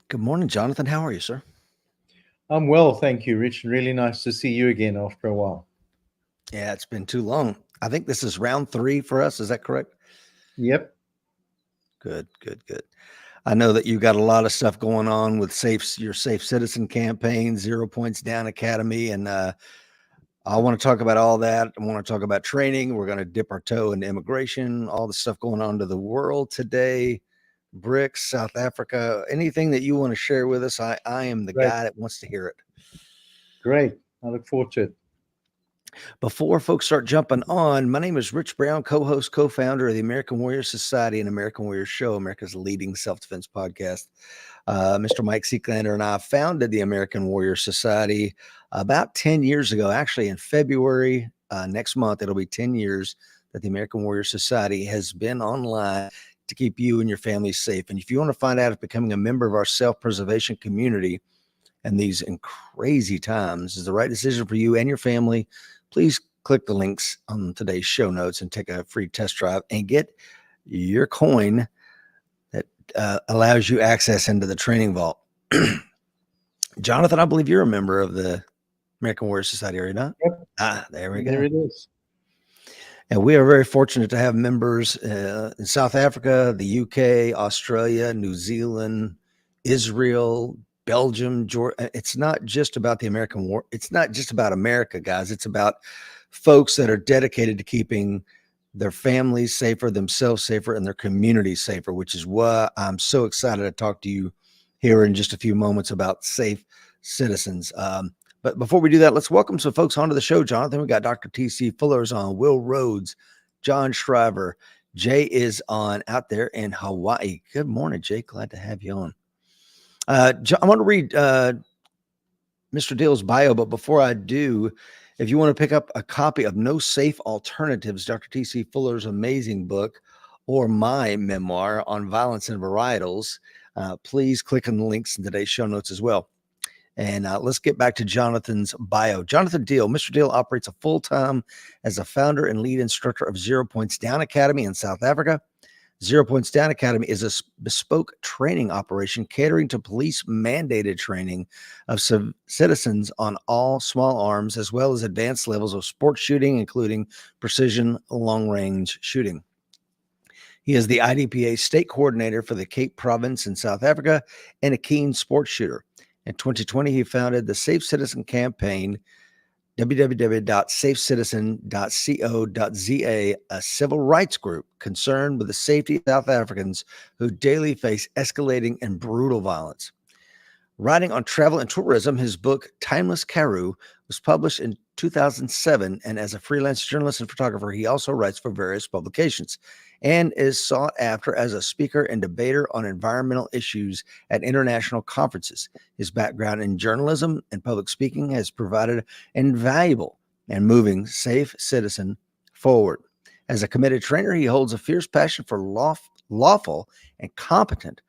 Good morning, Jonathan. How are you, sir? I'm well, thank you, Rich. Really nice to see you again after a while. Yeah, it's been too long. I think this is round three for us. Is that correct? Yep, Good, good, good. I know that you got a lot of stuff going on with your Safe Citizen campaign, 0 Points Down Academy, and I want to talk about all that. I want to talk about training. We're going to dip our toe into immigration, all the stuff going on to the world today, BRICS, South Africa, anything that you want to share with us. I am the great, guy that wants to hear it. great. I look forward to it. Before folks start jumping on, my name is Rich Brown, co host, co founder of the American Warrior Society and American Warrior Show, America's leading self defense podcast. Mr. Mike Seeklander and I founded the American Warrior Society about 10 years ago. Actually, in February next month, it'll be 10 years that the American Warrior Society has been online to keep you and your family safe. And if you want to find out if becoming a member of our self preservation community and these crazy times is the right decision for you and your family, please click the links on today's show notes and take a free test drive and get your coin that allows you access into the training vault. Jonathan, I believe you're a member of the American Warrior Society, are you not? Yep, There we there go. it is. And we are very fortunate to have members in South Africa, the UK, Australia, New Zealand, Israel, Belgium, Georgia. It's not just about the American war. It's not just about America, guys. It's about folks that are dedicated to keeping their families safer, themselves safer, and their communities safer, which is why I'm so excited to talk to you here in just a few moments about safe citizens. But before we do that, let's welcome some folks onto the show, Jonathan. We got Dr. T.C. Fuller's on, Will Rhodes, John Shriver. Jay is on out there in Hawaii. Good morning, Jay. Glad to have you on. John, I want to read Mr. Dill's bio, but before I do, if you want to pick up a copy of No Safe Alternatives, Dr. T.C. Fuller's amazing book, or my memoir on violence and varietals, please click on the links in today's show notes as well. And let's get back to Jonathan's bio. Jonathan Deal, Mr. Deal operates a full-time as a founder and lead instructor of 0 Points Down Academy in South Africa. 0 Points Down Academy is a bespoke training operation catering to police mandated training of citizens on all small arms, as well as advanced levels of sports shooting, including precision long-range shooting. He is the IDPA state coordinator for the Cape Province in South Africa and a keen sports shooter. In 2020, he founded the Safe Citizen campaign, www.safecitizen.co.za, a civil rights group concerned with the safety of South Africans who daily face escalating and brutal violence. Writing on travel and tourism, his book, Timeless Karoo, was published in 2007, and as a freelance journalist and photographer, he also writes for various publications and is sought after as a speaker and debater on environmental issues at international conferences. His background in journalism and public speaking has provided invaluable and moving safe citizen forward. As a committed trainer, he holds a fierce passion for lawful and competent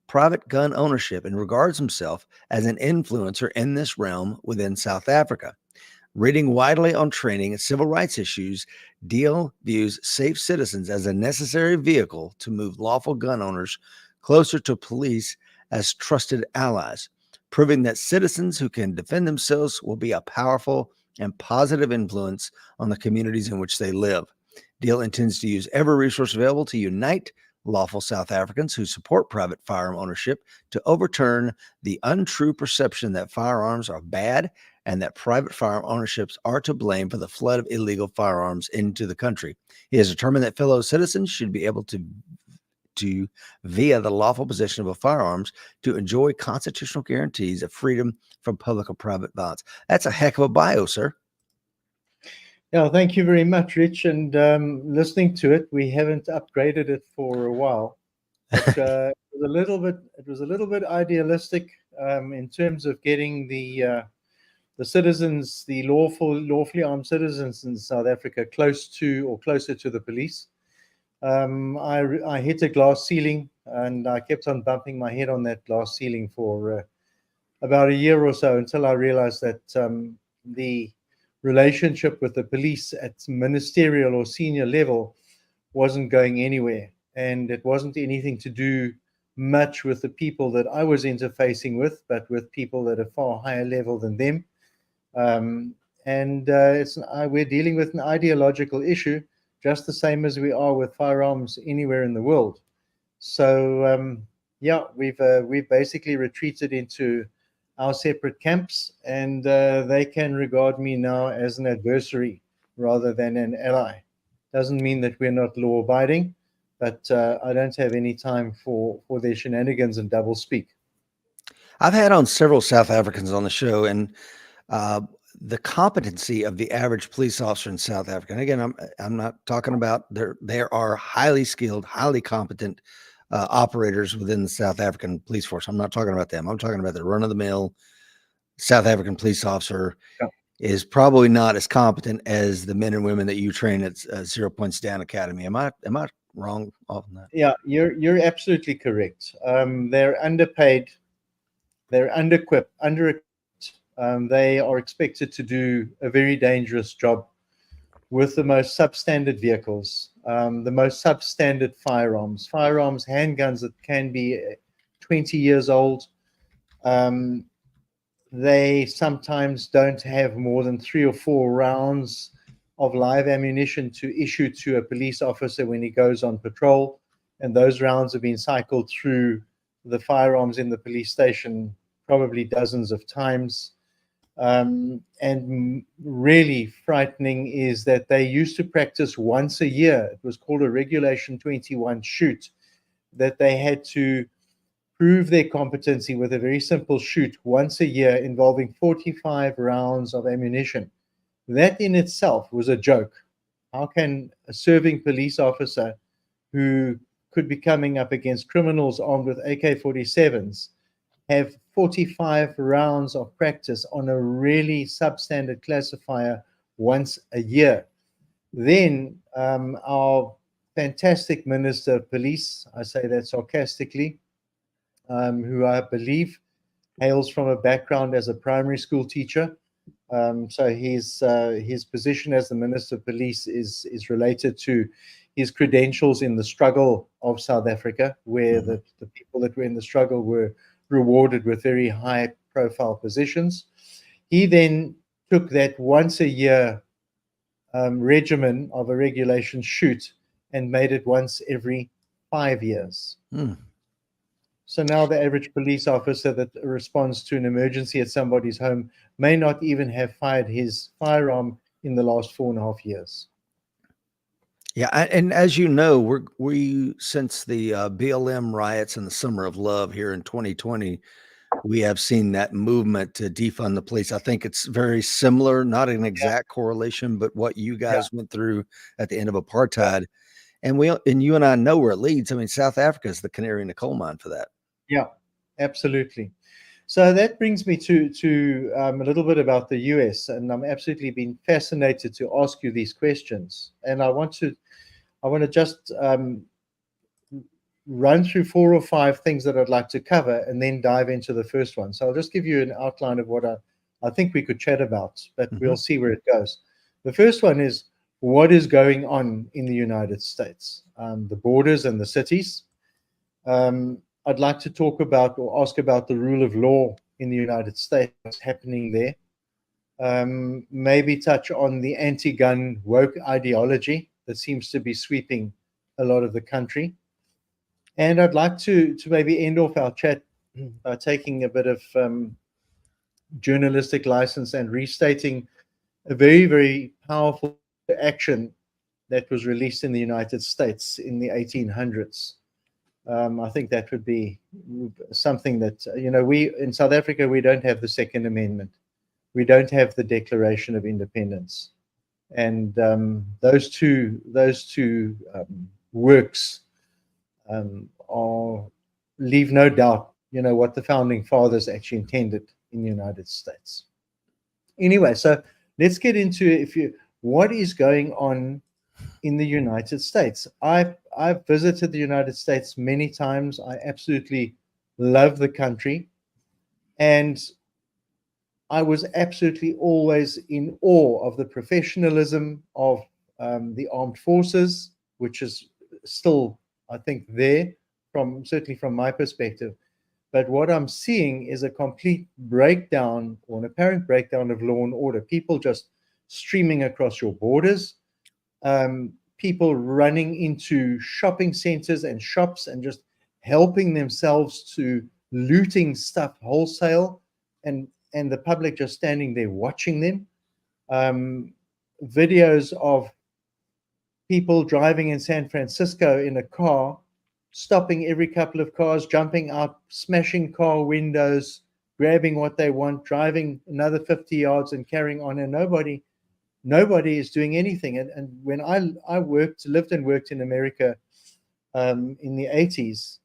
private gun ownership and regards himself as an influencer in this realm within South Africa. Reading widely on training and civil rights issues, Deal views Safe Citizens as a necessary vehicle to move lawful gun owners closer to police as trusted allies, proving that citizens who can defend themselves will be a powerful and positive influence on the communities in which they live. Deal intends to use every resource available to unite lawful South Africans who support private firearm ownership to overturn the untrue perception that firearms are bad and that private firearm ownerships are to blame for the flood of illegal firearms into the country. He has determined that fellow citizens should be able to via the lawful possession of firearms, to enjoy constitutional guarantees of freedom from public or private violence. That's a heck of a bio, sir. Yeah, thank you very much, Rich. And listening to it, we haven't upgraded it for a while, but it was a little bit idealistic in terms of getting the citizens, the lawfully armed citizens in South Africa, close to or closer to the police. I hit a glass ceiling, and I kept on bumping my head on that glass ceiling for about a year or so until I realized that the relationship with the police at ministerial or senior level wasn't going anywhere, and it wasn't anything to do much with the people that I was interfacing with, but with people at a far higher level than them. Um, and we're dealing with an ideological issue, just the same as we are with firearms anywhere in the world. So yeah, we've basically retreated into our separate camps, and they can regard me now as an adversary rather than an ally. Doesn't mean that we're not law abiding, but I don't have any time for their shenanigans and double speak. I've had on several South Africans on the show, and uh, the competency of the average police officer in South Africa. And again, I'm not talking about there are highly skilled, highly competent operators within the South African police force. I'm not talking about them. I'm talking about the run of the mill South African police officer Yeah. is probably not as competent as the men and women that you train at 0 Points Down Academy. Am I wrong on that? Yeah, you're absolutely correct. They're underpaid, they're under-equipped. They are expected to do a very dangerous job with the most substandard vehicles, the most substandard firearms, handguns that can be 20 years old. Um, they sometimes don't have more than 3 or 4 rounds of live ammunition to issue to a police officer when he goes on patrol. And those rounds have been cycled through the firearms in the police station probably dozens of times. And really frightening is that they used to practice once a year. It was called a Regulation 21 shoot, that they had to prove their competency with a very simple shoot once a year involving 45 rounds of ammunition. That in itself was a joke. How can a serving police officer who could be coming up against criminals armed with AK-47s have 45 rounds of practice on a really substandard classifier once a year? Then our fantastic Minister of Police, I say that sarcastically, who I believe hails from a background as a primary school teacher. So his position as the Minister of Police is related to his credentials in the struggle of South Africa, where the people that were in the struggle were rewarded with very high profile positions. He then took that once a year regimen of a regulation shoot and made it once every 5 years. So now the average police officer that responds to an emergency at somebody's home may not even have fired his firearm in the last 4.5 years. Yeah, and as you know, we since the BLM riots in the Summer of Love here in 2020, we have seen that movement to defund the police. I think it's very similar, not an exact correlation, but what you guys went through at the end of apartheid. And you and I know where it leads. I mean, South Africa is the canary in the coal mine for that. Yeah, absolutely. So that brings me to a little bit about the US, and I'm absolutely been fascinated to ask you these questions. And I want to just run through 4 or 5 things that I'd like to cover, and then dive into the first one. So I'll just give you an outline of what I think we could chat about, but we'll see where it goes. The first one is, what is going on in the United States, the borders and the cities. I'd like to talk about or ask about the rule of law in the United States, what's happening there. Maybe touch on the anti-gun woke ideology that seems to be sweeping a lot of the country. And I'd like to maybe end off our chat by taking a bit of journalistic license and restating a very, very powerful action that was released in the United States in the 1800s. I think that would be something that, we in South Africa, we don't have the Second Amendment. We don't have the Declaration of Independence. And those two works leave no doubt, what the founding fathers actually intended in the United States. Anyway, so let's get into what is going on in the United States. I've visited the United States many times. I absolutely love the country, and I was absolutely always in awe of the professionalism of the armed forces, which is still, I think, there. certainly from my perspective. But what I'm seeing is a complete breakdown, or an apparent breakdown, of law and order. People just streaming across your borders, people running into shopping centers and shops and just helping themselves to looting stuff wholesale, and the public just standing there watching them. Videos of people driving in San Francisco in a car, stopping every couple of cars, jumping out, smashing car windows, grabbing what they want, driving another 50 yards and carrying on, and nobody is doing anything. And when I lived and worked in America in the 80s,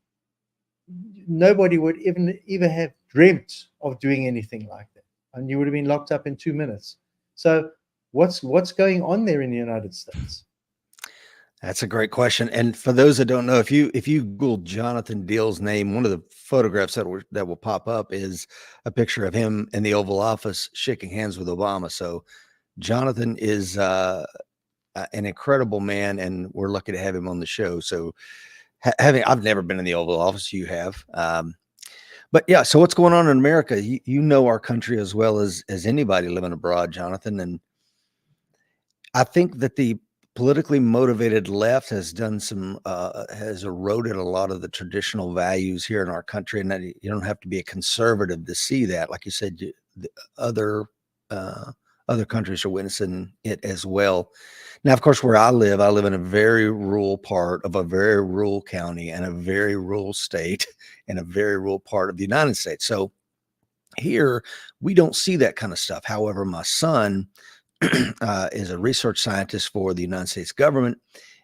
nobody would even have dreamt of doing anything like that, and you would have been locked up in 2 minutes. So what's going on there in the United States? That's a great question. And for those that don't know, if you Google Jonathan Deal's name, one of the photographs that will pop up is a picture of him in the Oval Office shaking hands with Obama. So Jonathan is an incredible man, and we're lucky to have him on the show. So I've never been in the Oval Office, you have. But yeah, so what's going on in America? You know our country as well as anybody living abroad, Jonathan. And I think that the politically motivated left has done has eroded a lot of the traditional values here in our country, and that you don't have to be a conservative to see that. Like you said, the other countries are witnessing it as well. Now, of course, where I live in a very rural part of a very rural county and a very rural state and a very rural part of the United States. So here we don't see that kind of stuff. However, my son is a research scientist for the United States government.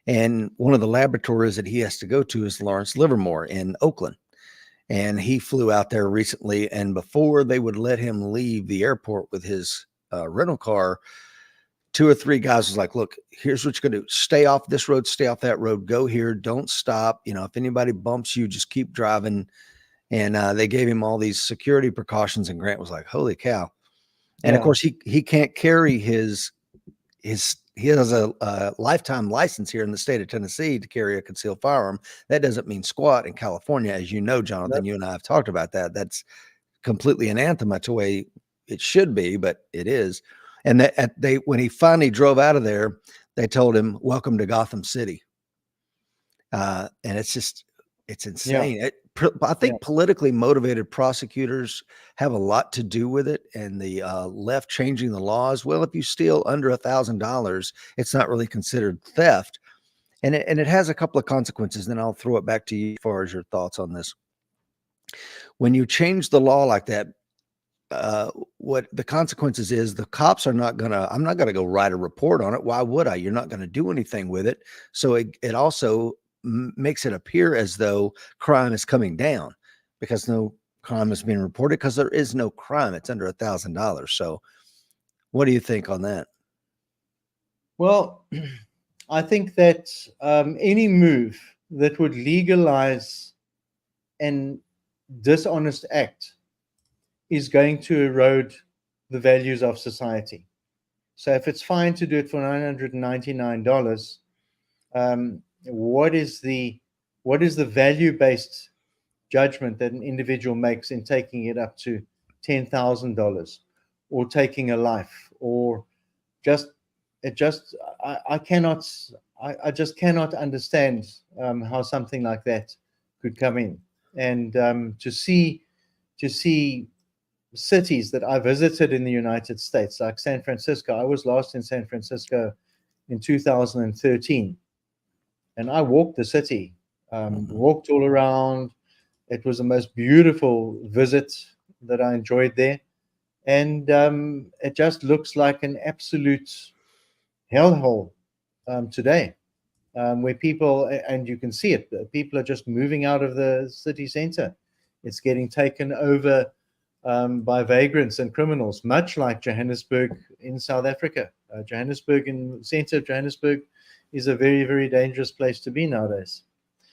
And one of the laboratories that he has to go to is Lawrence Livermore in Oakland. And he flew out there recently. And before they would let him leave the airport with his rental car, 2 or 3 guys was like, look, here's what you're going to do. Stay off this road, stay off that road, go here, don't stop. If anybody bumps you, just keep driving. And they gave him all these security precautions. And Grant was like, holy cow. And of course, he can't carry he has a lifetime license here in the state of Tennessee to carry a concealed firearm. That doesn't mean squat in California, as you know, Jonathan. Yep. You and I have talked about that. That's completely anathema to the way it should be, but it is. And when he finally drove out of there, they told him, "Welcome to Gotham City." And it's insane. Yeah. I think politically motivated prosecutors have a lot to do with it, and the left changing the laws. Well, if you steal under $1,000, it's not really considered theft, and it has a couple of consequences. Then I'll throw it back to you as far as your thoughts on this. When you change the law like that, what the consequences is, the cops are not gonna. I'm not gonna go write a report on it. Why would I? You're not going to do anything with it. So it also makes it appear as though crime is coming down, because no crime is being reported, because there is no crime. It's under $1,000. So what do you think on that? Well, I think that any move that would legalize an dishonest act is going to erode the values of society. So if it's fine to do it for $999, what is the value-based judgment that an individual makes in taking it up to $10,000, or taking a life, or I just cannot understand how something like that could come in. And to see cities that I visited in the United States, like San Francisco. I was last in San Francisco in 2013. And I walked the city, walked all around. It was the most beautiful visit that I enjoyed there. And it just looks like an absolute hellhole today, where people, and you can see it, people are just moving out of the city center. It's getting taken over by vagrants and criminals, much like Johannesburg in South Africa. Johannesburg, in the center of Johannesburg, is a very, very dangerous place to be nowadays.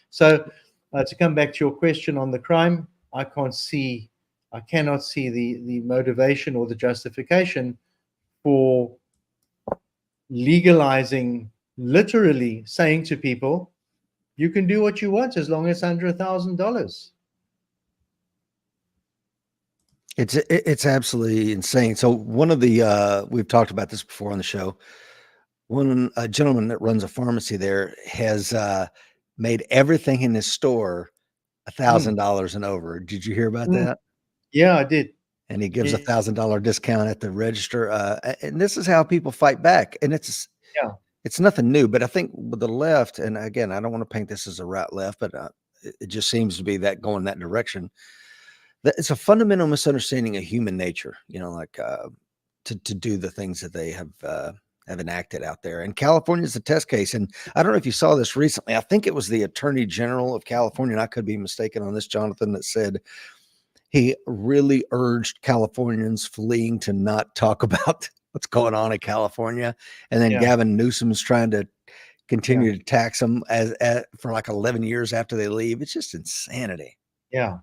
So to come back to your question on the crime, I cannot see the motivation or the justification for legalizing, literally saying to people, you can do what you want as long as under $1,000. It's absolutely insane. So one of the we've talked about this before on the show. A gentleman that runs a pharmacy there has made everything in his store $1,000 and over. Did you hear about that? Yeah, I did. And he gives Yeah. $1,000 discount at the register. And this is how people fight back. And Yeah. it's nothing new. But I think with the left, and again, I don't want to paint this as a right left, but it just seems to be that going that direction. That it's a fundamental misunderstanding of human nature. Like to do the things that they have enacted out there. And California is a test case. And I don't know if you saw this recently. I think it was the Attorney General of California, and I could be mistaken on this, Jonathan, that said he really urged Californians fleeing to not talk about what's going on in California. And then Gavin Newsom's trying to continue to tax them for like 11 years after they leave. It's just insanity. Yeah.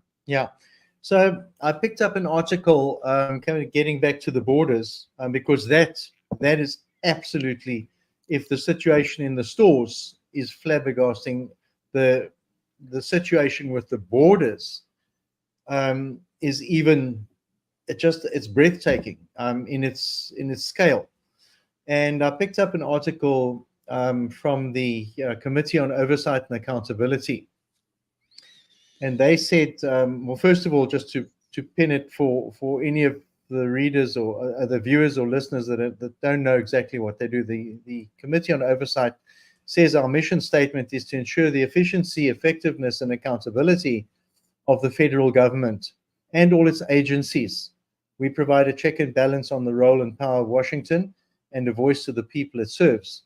So I picked up an article, kind of getting back to the borders, because that is absolutely, if the situation in the stores is flabbergasting, the situation with the borders is even, it's breathtaking in its scale. And I picked up an article from the Committee on Oversight and Accountability. And they said, well, first of all, just to pin it for any of the readers or the viewers or listeners that don't know exactly what they do, the Committee on Oversight says our mission statement is to ensure the efficiency, effectiveness, and accountability of the federal government and all its agencies. We provide a check and balance on the role and power of Washington and a voice to the people it serves.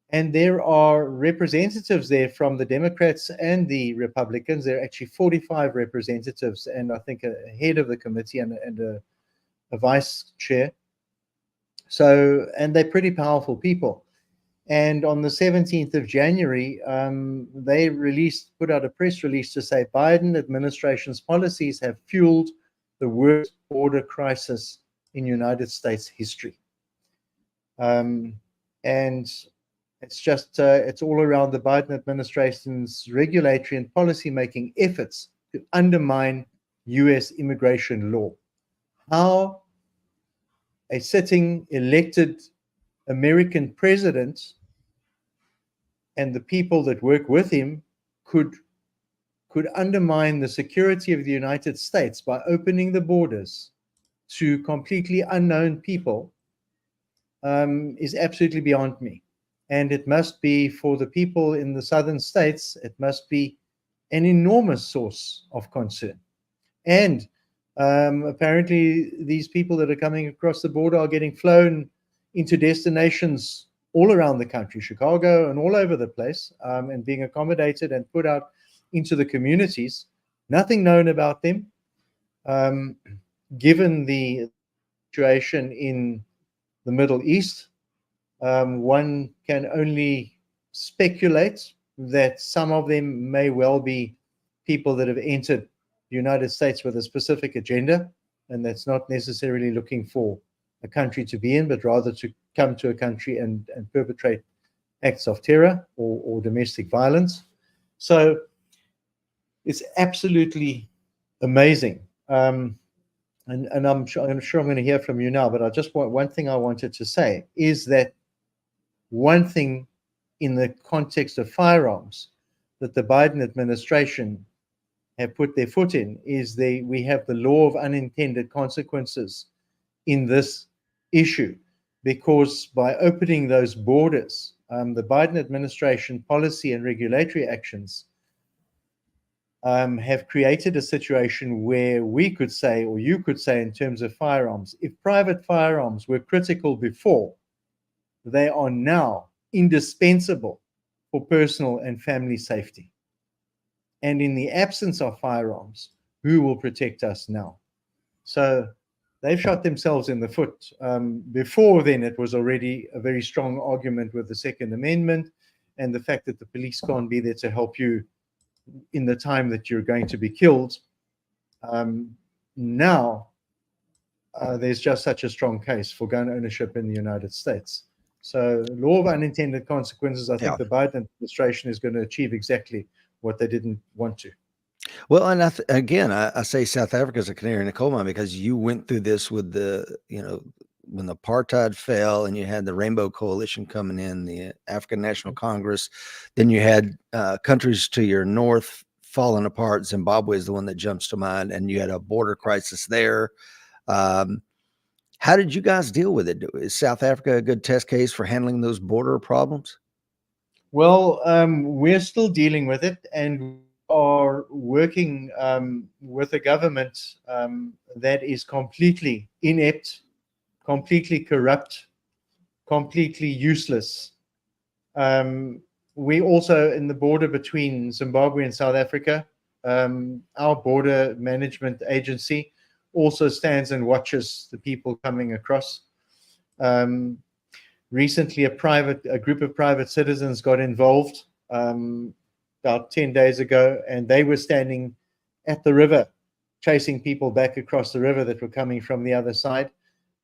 And there are representatives there from the Democrats and the Republicans. There are actually 45 representatives, and I think a head of the committee and a vice chair. So, and they're pretty powerful people. And on the 17th of January, they put out a press release to say Biden administration's policies have fueled the worst border crisis in United States history. And it's just, it's all around the Biden administration's regulatory and policy-making efforts to undermine U.S. immigration law. How a sitting elected American president and the people that work with him could undermine the security of the United States by opening the borders to completely unknown people is absolutely beyond me. And it must be, for the people in the southern states, it must be an enormous source of concern. And apparently these people that are coming across the border are getting flown into destinations all around the country, Chicago and all over the place, and being accommodated and put out into the communities. Nothing known about them. Given the situation in the Middle East, one can only speculate that some of them may well be people that have entered the United States with a specific agenda, and that's not necessarily looking for a country to be in, but rather to come to a country and perpetrate acts of terror or domestic violence. So it's absolutely amazing. And I'm sure I'm going to hear from you now, but I just want, one thing I wanted to say is that one thing in the context of firearms that the Biden administration have put their foot in is we have the law of unintended consequences in this issue, because by opening those borders, the Biden administration policy and regulatory actions have created a situation where we could say, or you could say in terms of firearms, if private firearms were critical before, they are now indispensable for personal and family safety. And in the absence of firearms, who will protect us now? So they've shot themselves in the foot. Before then, it was already a very strong argument with the Second Amendment and the fact that the police can't be there to help you in the time that you're going to be killed. Now, there's just such a strong case for gun ownership in the United States. So, law of unintended consequences. I think Yeah. the Biden administration is going to achieve exactly what they didn't want to. Well, and again, I say South Africa is a canary in the coal mine because you went through this with when the apartheid fell and you had the Rainbow Coalition coming in, the African National Congress, then you had countries to your north falling apart. Zimbabwe is the one that jumps to mind, and you had a border crisis there. Um, how did you guys deal with it? Is South Africa a good test case for handling those border problems? Well, we're still dealing with it, and are working with a government that is completely inept, completely corrupt, completely useless. We also, in the border between Zimbabwe and South Africa, our border management agency also stands and watches the people coming across. Recently, a group of private citizens got involved about 10 days ago, and they were standing at the river, chasing people back across the river that were coming from the other side.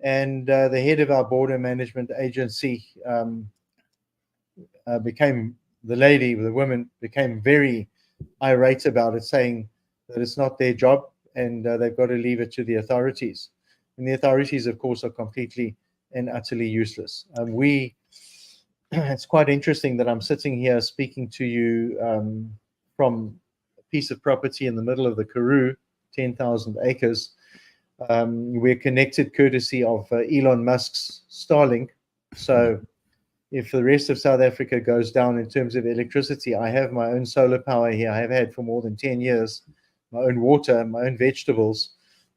And the head of our border management agency the woman became very irate about it, saying that it's not their job and they've got to leave it to the authorities. And the authorities, of course, are completely and utterly useless. It's quite interesting that I'm sitting here speaking to you from a piece of property in the middle of the Karoo, 10,000 acres. We're connected courtesy of Elon Musk's Starlink. So if the rest of South Africa goes down in terms of electricity, I have my own solar power here. I have had for more than 10 years, my own water, my own vegetables,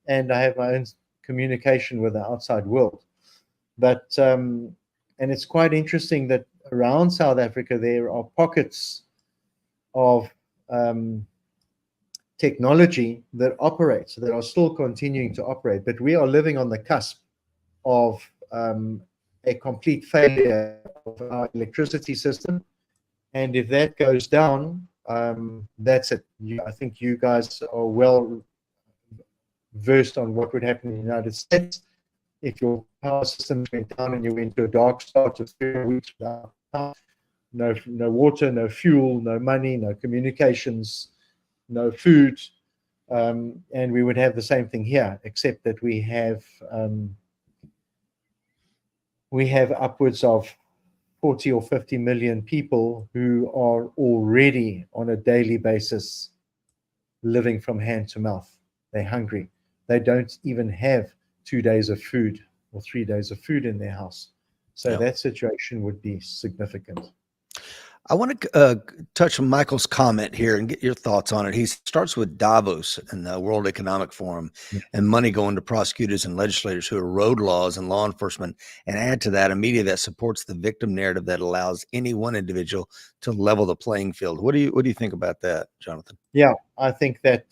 and I have my own communication with the outside world. But and it's quite interesting that around South Africa there are pockets of technology that operates, that are still continuing to operate. But we are living on the cusp of a complete failure of our electricity system. And if that goes down, that's it. I think you guys are well versed on what would happen in the United States if your power system went down and you went to a dark start of 3 weeks without power. No water, no fuel, no money, no communications, no food. And we would have the same thing here, except that we have upwards of 40 or 50 million people who are already on a daily basis living from hand to mouth. They're hungry. They don't even have 2 days of food or 3 days of food in their house. So that situation would be significant. I want to touch on Michael's comment here and get your thoughts on it. He starts with Davos and the World Economic Forum and money going to prosecutors and legislators who erode laws and law enforcement, and add to that a media that supports the victim narrative that allows any one individual to level the playing field. What do you think about that, Jonathan? Yeah, I think that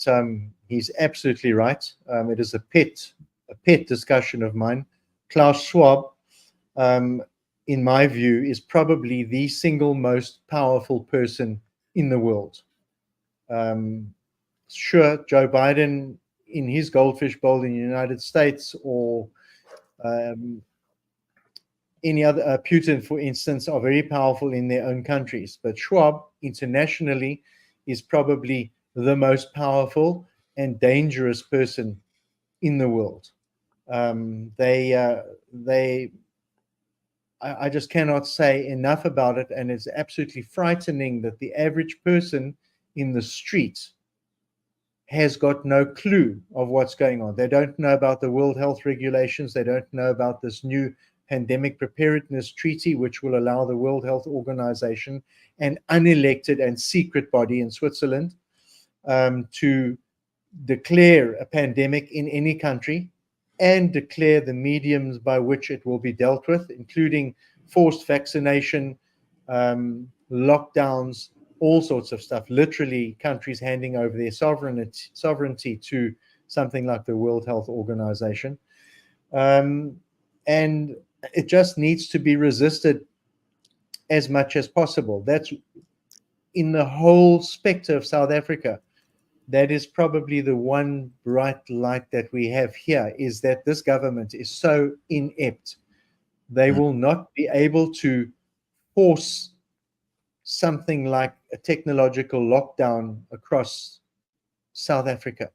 he's absolutely right. It is a pet discussion of mine. Klaus Schwab, in my view, is probably the single most powerful person in the world. Sure, Joe Biden in his goldfish bowl in the United States, or any other, Putin, for instance, are very powerful in their own countries. But Schwab, internationally, is probably the most powerful and dangerous person in the world. I just cannot say enough about it, and it's absolutely frightening that the average person in the street has got no clue of what's going on. They don't know about the World Health regulations. They don't know about this new pandemic preparedness treaty, which will allow the World Health Organization, an unelected and secret body in Switzerland, to declare a pandemic in any country and declare the mediums by which it will be dealt with, including forced vaccination, lockdowns, all sorts of stuff. Literally, countries handing over their sovereignty to something like the World Health Organization. And it just needs to be resisted as much as possible. That's in the whole spectre of South Africa. That is probably the one bright light that we have here, is that this government is so inept they will not be able to force something like a technological lockdown across South Africa.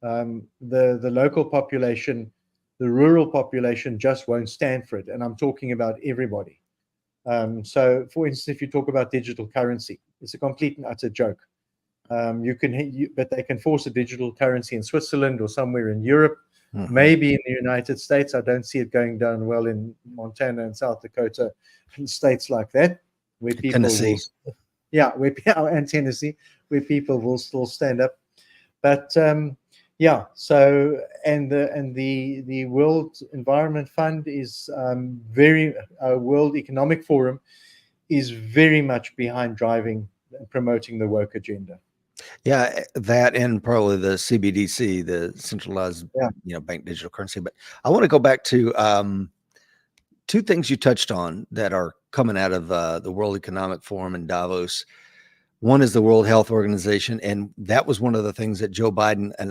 The local population, the rural population just won't stand for it. And I'm talking about everybody. So, for instance, if you talk about digital currency, it's a complete and utter joke. But they can force a digital currency in Switzerland or somewhere in Europe, maybe in the United States. I don't see it going down well in Montana and South Dakota, and states like that, where people Tennessee. will, yeah, and Tennessee, where people will still stand up. But yeah, so the World Environment Fund is World Economic Forum is very much behind driving and promoting the woke agenda. Yeah, that and probably the CBDC, the centralized, bank digital currency. But I want to go back to two things you touched on that are coming out of the World Economic Forum in Davos. One is the World Health Organization, and that was one of the things that Joe Biden and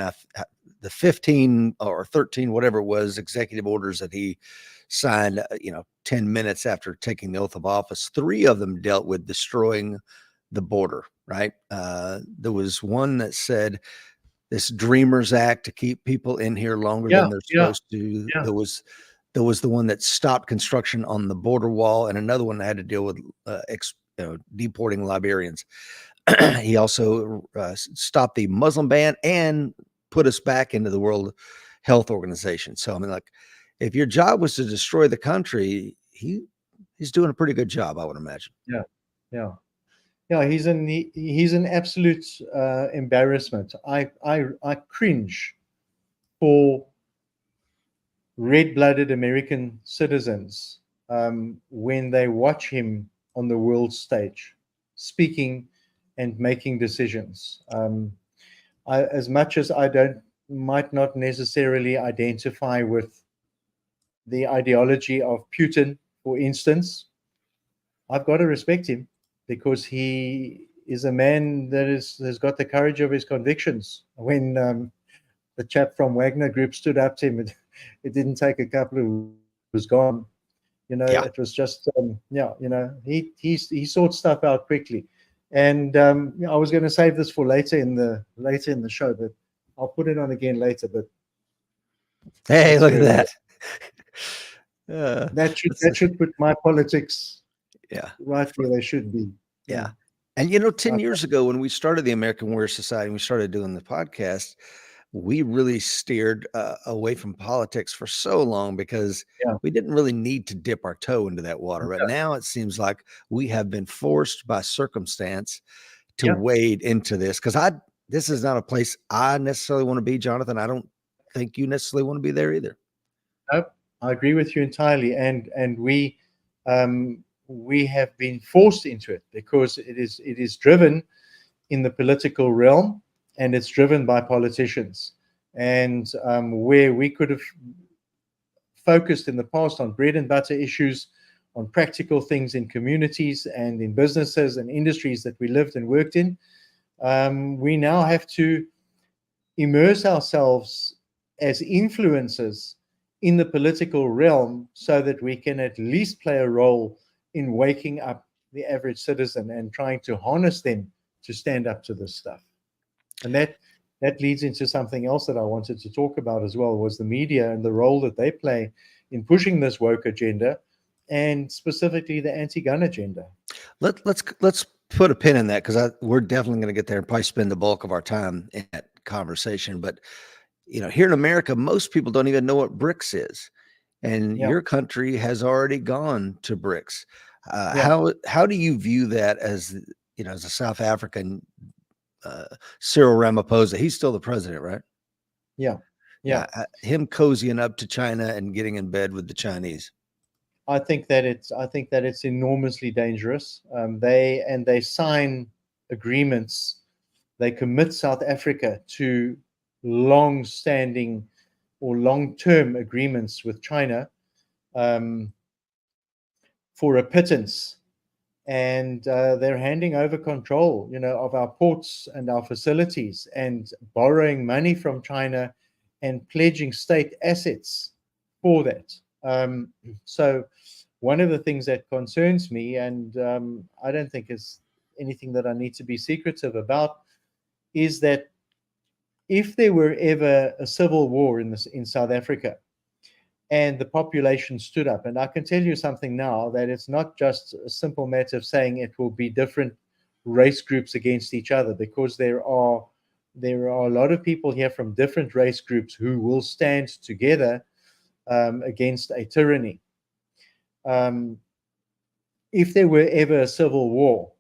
the 15 or 13, whatever it was, executive orders that he signed, 10 minutes after taking the oath of office. 3 of them dealt with destroying the border, right? There was one that said this Dreamers Act to keep people in here longer than they're supposed to. Yeah. There was the one that stopped construction on the border wall, and another one that had to deal with deporting Liberians. He also stopped the Muslim ban and put us back into the World Health Organization. So, I mean, like, if your job was to destroy the country, he's doing a pretty good job, I would imagine. Yeah, he's an absolute embarrassment. I cringe for red-blooded American citizens when they watch him on the world stage, speaking and making decisions. As much as I might not necessarily identify with the ideology of Putin, for instance, I've got to respect him because he is a man that has got the courage of his convictions. When the chap from Wagner Group stood up to him, it didn't take a couple of was gone. It was just he sorts stuff out quickly. And I was going to save this for later in the show, but I'll put it on again later. But hey, look at that. That should put my politics right where they should be. Yeah. And 10 years ago when we started the American Warrior Society, we started doing the podcast, we really steered away from politics for so long because we didn't really need to dip our toe into that water. But now it seems like we have been forced by circumstance to wade into this, because this is not a place I necessarily want to be, Jonathan. I don't think you necessarily want to be there either. Nope, I agree with you entirely. And we have been forced into it because it is driven in the political realm, and it's driven by politicians. And where we could have focused in the past on bread and butter issues, on practical things in communities and in businesses and industries that we lived and worked in, we now have to immerse ourselves as influencers in the political realm so that we can at least play a role in waking up the average citizen and trying to harness them to stand up to this stuff. And that leads into something else that I wanted to talk about as well, was the media and the role that they play in pushing this woke agenda, and specifically the anti-gun agenda. Let's put a pin in that, because we're definitely going to get there and probably spend the bulk of our time in that conversation. But here in America, most people don't even know what BRICS is, and your country has already gone to BRICS. How do you view that as as a South African? Cyril Ramaphosa, he's still the president, right? Yeah. Him cozying up to China and getting in bed with the Chinese. I think that it's enormously dangerous. They sign agreements. They commit South Africa to long-standing or long-term agreements with China for a pittance. And they're handing over control, of our ports and our facilities, and borrowing money from China and pledging state assets for that. So one of the things that concerns me, and I don't think is anything that I need to be secretive about, is that if there were ever a civil war in South Africa and the population stood up, and I can tell you something now, that it's not just a simple matter of saying it will be different race groups against each other, because there are a lot of people here from different race groups who will stand together against a tyranny. Um, if there were ever a civil war,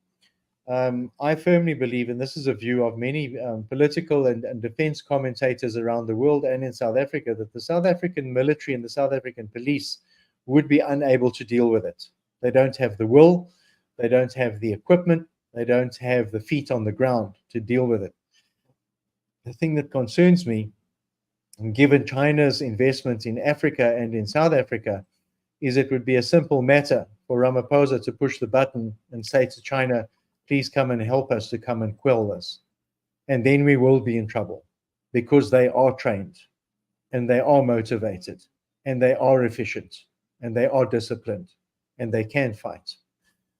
I firmly believe, and this is a view of many political and defense commentators around the world and in South Africa, that the South African military and the South African police would be unable to deal with it. They don't have the will, they don't have the equipment, they don't have the feet on the ground to deal with it. The thing that concerns me, given China's investment in Africa and in South Africa, is it would be a simple matter for Ramaphosa to push the button and say to China, please come and help us to come and quell this. And then we will be in trouble, because they are trained and they are motivated and they are efficient and they are disciplined and they can fight.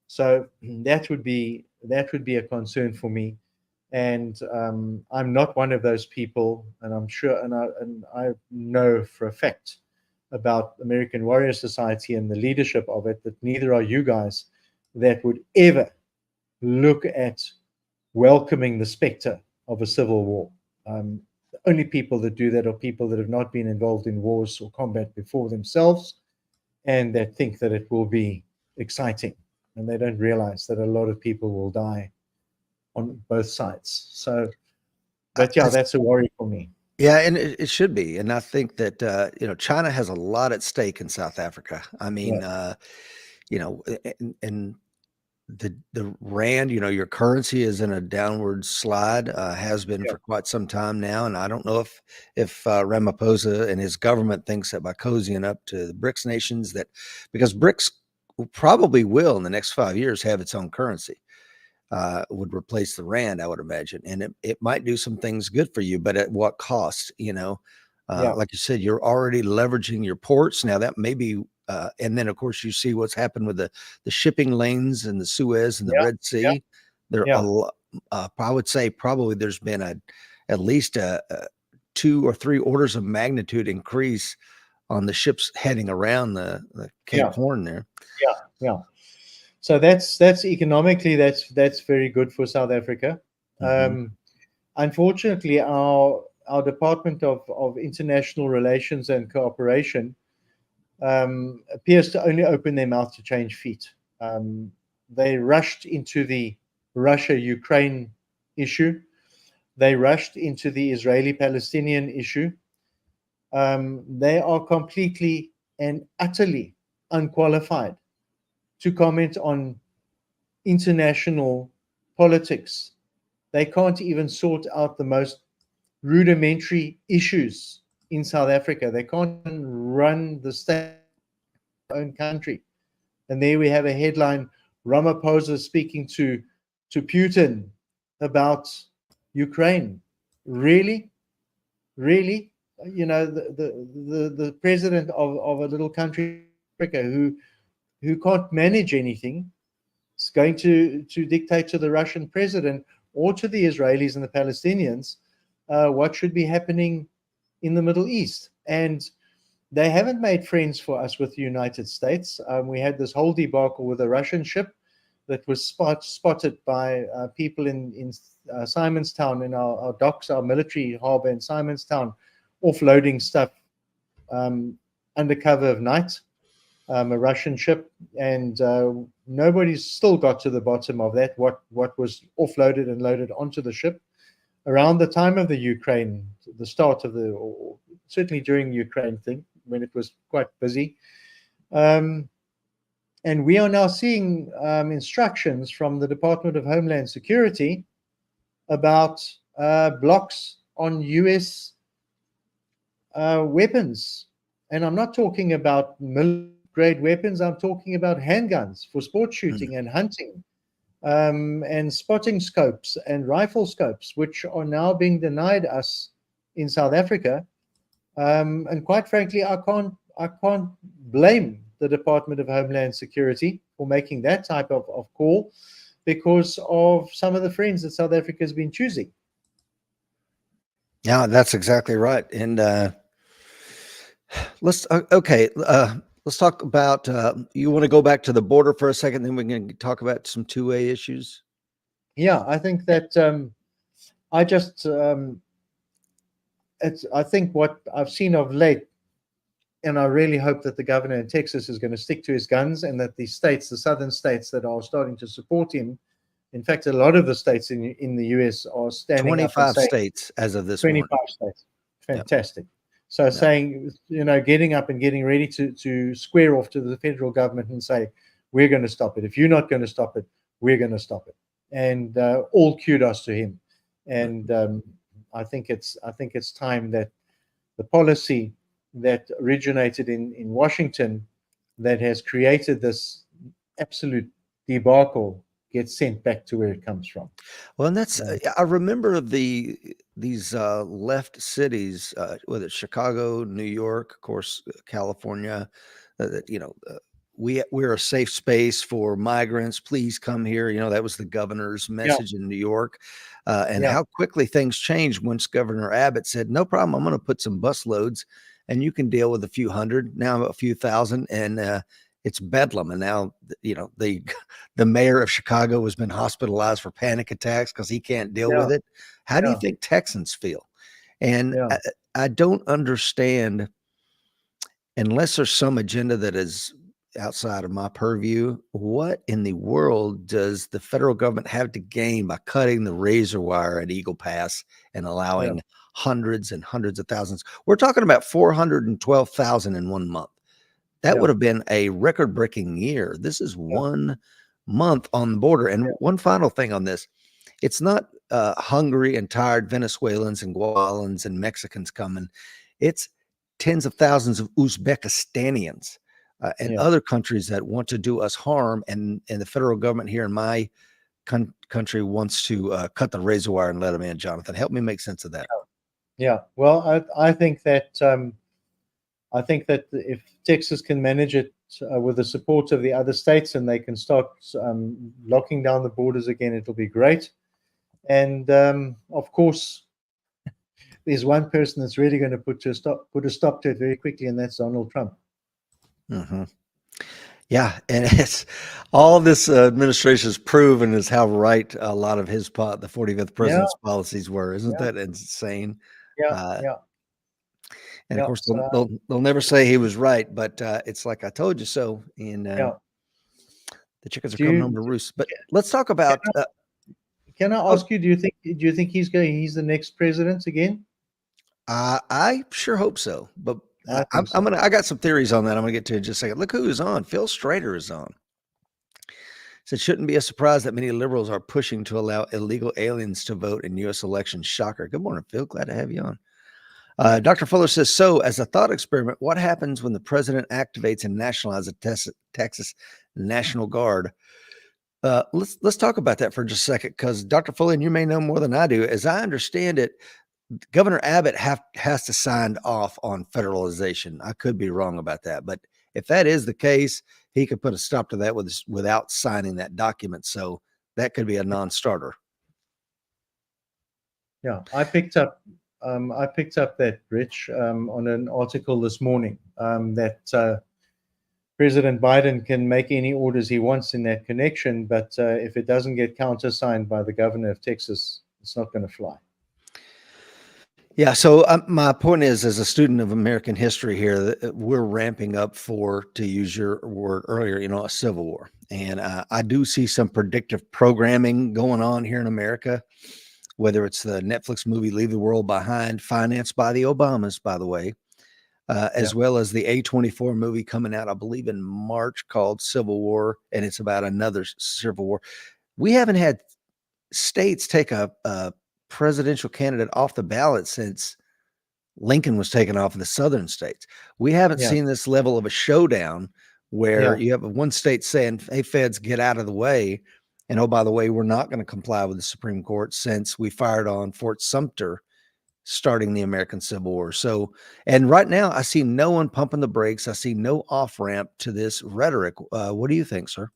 So that would be a concern for me. And I'm not one of those people, and I'm sure, and I know for a fact about American Warrior Society and the leadership of it, that neither are you guys, that would ever look at welcoming the specter of a civil war. The only people that do that are people that have not been involved in wars or combat before themselves, and that think that it will be exciting, and they don't realize that a lot of people will die on both sides. So, but yeah, that's a worry for me. Yeah, and it should be. And I think that China has a lot at stake in South Africa. I mean, Yeah, and the rand, your currency is in a downward slide, has been yeah, for quite some time now. And I don't know if Ramaphosa and his government thinks that by cozying up to the BRICS nations, that because BRICS probably will in the next 5 years have its own currency. Would replace the rand, I would imagine, and it might do some things good for you, but at what cost? yeah, Like you said, you're already leveraging your ports now. That may be, and then of course you see what's happened with the shipping lanes and the Suez and the yeah, Red yeah, Sea. There are a yeah, lot. I would say probably there's been at least a 2 or 3 orders of magnitude increase on the ships heading around the Cape yeah, Horn there. yeah, yeah. So that's economically, that's very good for South Africa. Hmm. Unfortunately, our Department of International Relations and Cooperation appears to only open their mouth to change feet. They rushed into the Russia-Ukraine issue. They rushed into the Israeli-Palestinian issue. They are completely and utterly unqualified to comment on international politics. They can't even sort out the most rudimentary issues in South Africa. They can't even run the state of their own country. And there we have a headline: Ramaphosa speaking to Putin about Ukraine. Really? Really? The president of a little country, Africa, who can't manage anything, is going to dictate to the Russian president or to the Israelis and the Palestinians what should be happening in the Middle East. And they haven't made friends for us with the United States. We had this whole debacle with a Russian ship that was spotted by people in Simonstown, in our docks, our military harbor in Simonstown, offloading stuff under cover of night, a Russian ship, and nobody's still got to the bottom of that, what was offloaded and loaded onto the ship. Around the time of the start of or certainly during Ukraine thing, when it was quite busy. And we are now seeing instructions from the Department of Homeland Security about blocks on US weapons. And I'm not talking about military grade weapons, I'm talking about handguns for sport shooting and hunting, and spotting scopes and rifle scopes, which are now being denied us in South Africa. And quite frankly, I can't blame the Department of Homeland Security for making that type of call because of some of the friends that South Africa has been choosing. Yeah, that's exactly right. And let's talk about. You want to go back to the border for a second, then we can talk about some 2A issues. Yeah, I think that I just I think what I've seen of late, and I really hope that the governor in Texas is going to stick to his guns, and that the states, the southern states that are starting to support him, in fact, a lot of the states in the US are standing up and 25 saying, states as of this morning. 25 states, Yep. fantastic. So Yep. saying, getting up and getting ready to square off to the federal government and say, we're going to stop it. If you're not going to stop it, we're going to stop it. And all kudos to him. And I think it's time that the policy that originated in Washington that has created this absolute debacle gets sent back to where it comes from. Well, and that's I remember these left cities, whether it's Chicago, New York, of course, California. We're a safe space for migrants. Please come here. That was the governor's message in New York, and how quickly things changed once Governor Abbott said, "No problem, I'm going to put some bus loads, and you can deal with a few hundred, now a few thousand," and it's bedlam. And now, the mayor of Chicago has been hospitalized for panic attacks because he can't deal with it. How do you think Texans feel? And I don't understand, unless there's some agenda that is outside of my purview, what in the world does the federal government have to gain by cutting the razor wire at Eagle Pass and allowing hundreds and hundreds of thousands? We're talking about 412,000 in 1 month. That would have been a record-breaking year. This is 1 month on the border. And one final thing on this, it's not hungry and tired Venezuelans and Guatemalans and Mexicans coming. It's tens of thousands of Uzbekistanians and other countries that want to do us harm. And the federal government here in my country wants to cut the razor wire and let them in. Jonathan, help me make sense of that. Yeah. Well, I think that if Texas can manage it with the support of the other states and they can start locking down the borders again, it'll be great. And of course, there's one person that's really going to put a stop to it very quickly, and that's Donald Trump. Mm-hmm. Yeah, and it's all this administration has proven is how right a lot of his the 45th president's policies were. Isn't that insane? Yeah. And of course, they'll never say he was right, but it's like I told you so. And the chickens are coming home to roost. But let's talk about. Can I ask you? Do you think he's the next president again? I sure hope so. But I got some theories on that. I'm gonna get to in just a second. Look who is on. Phil Strader is on. So it shouldn't be a surprise that many liberals are pushing to allow illegal aliens to vote in U.S. elections. Shocker. Good morning, Phil. Glad to have you on. Dr. Fuller says, so as a thought experiment, what happens when the president activates and nationalizes the Texas National Guard? Let's talk about that for just a second, because Dr. Fuller, and you may know more than I do, as I understand it, Governor Abbott has to sign off on federalization. I could be wrong about that, but if that is the case, he could put a stop to that without signing that document. So that could be a non-starter. Yeah, I picked up that, Rich, on an article this morning that President Biden can make any orders he wants in that connection, but if it doesn't get countersigned by the governor of Texas, it's not going to fly. Yeah. So my point is, as a student of American history here, we're ramping up for, to use your word earlier, a civil war. And I do see some predictive programming going on here in America, whether it's the Netflix movie Leave the World Behind, financed by the Obamas, by the way, as well as the A24 movie coming out, I believe, in March, called Civil War. And it's about another civil war. We haven't had states take a presidential candidate off the ballot since Lincoln was taken off of the southern states. We haven't seen this level of a showdown where you have one state saying, hey, feds, get out of the way. And oh, by the way, we're not going to comply with the Supreme Court since we fired on Fort Sumter starting the American Civil War. So, and right now I see no one pumping the brakes. I see no off ramp to this rhetoric. What do you think, sir?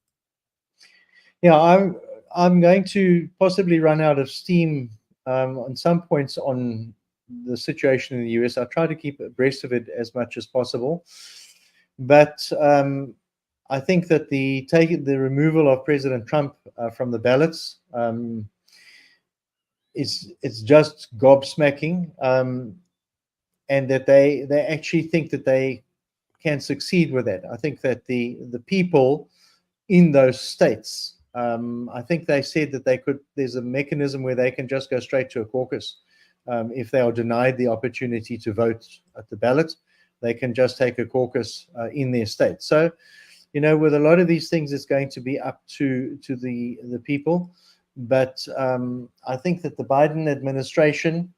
Yeah, I'm going to possibly run out of steam on some points on the situation in the US. I try to keep abreast of it as much as possible, but I think that the removal of President Trump from the ballots it's just gobsmacking, and that they actually think that they can succeed with that. I think that the people in those states, I think they said that they could. There's a mechanism where they can just go straight to a caucus if they are denied the opportunity to vote at the ballot. They can just take a caucus in their state. So, with a lot of these things, it's going to be up to the people. But I think that the Biden administration,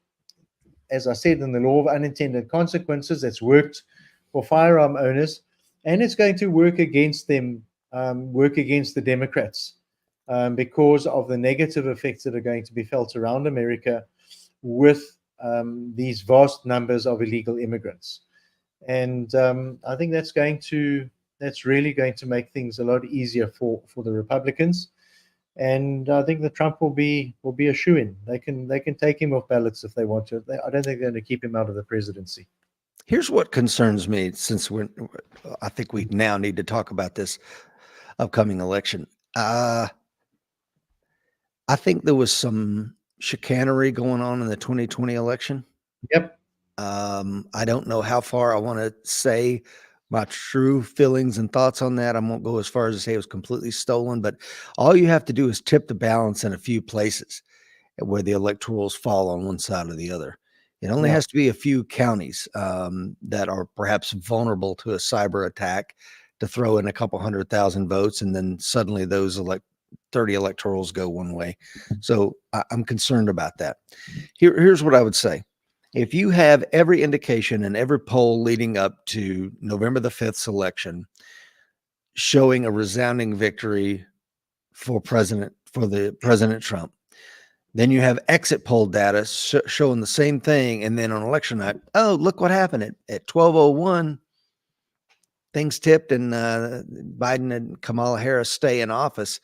as I said, in the law of unintended consequences, that's worked for firearm owners, and it's going to work against them, work against the Democrats, because of the negative effects that are going to be felt around America with these vast numbers of illegal immigrants. And I think that's really going to make things a lot easier for the Republicans. And I think that Trump will be a shoo-in. They can take him off ballots if they want to. I don't think they're going to keep him out of the presidency. Here's what concerns me, since I think we now need to talk about this upcoming election. I think there was some chicanery going on in the 2020 election. Yep. I don't know how far I want to say my true feelings and thoughts on that. I won't go as far as to say it was completely stolen, but all you have to do is tip the balance in a few places where the electorals fall on one side or the other. It only has to be a few counties that are perhaps vulnerable to a cyber attack to throw in a couple 100,000 votes, and then suddenly those 30 electorals go one way. So I'm concerned about that. Here's what I would say. If you have every indication and every poll leading up to November the 5th election showing a resounding victory for President Trump, then you have exit poll data showing the same thing, and then on election night, oh, look what happened at 12:01, things tipped, and Biden and Kamala Harris stay in office.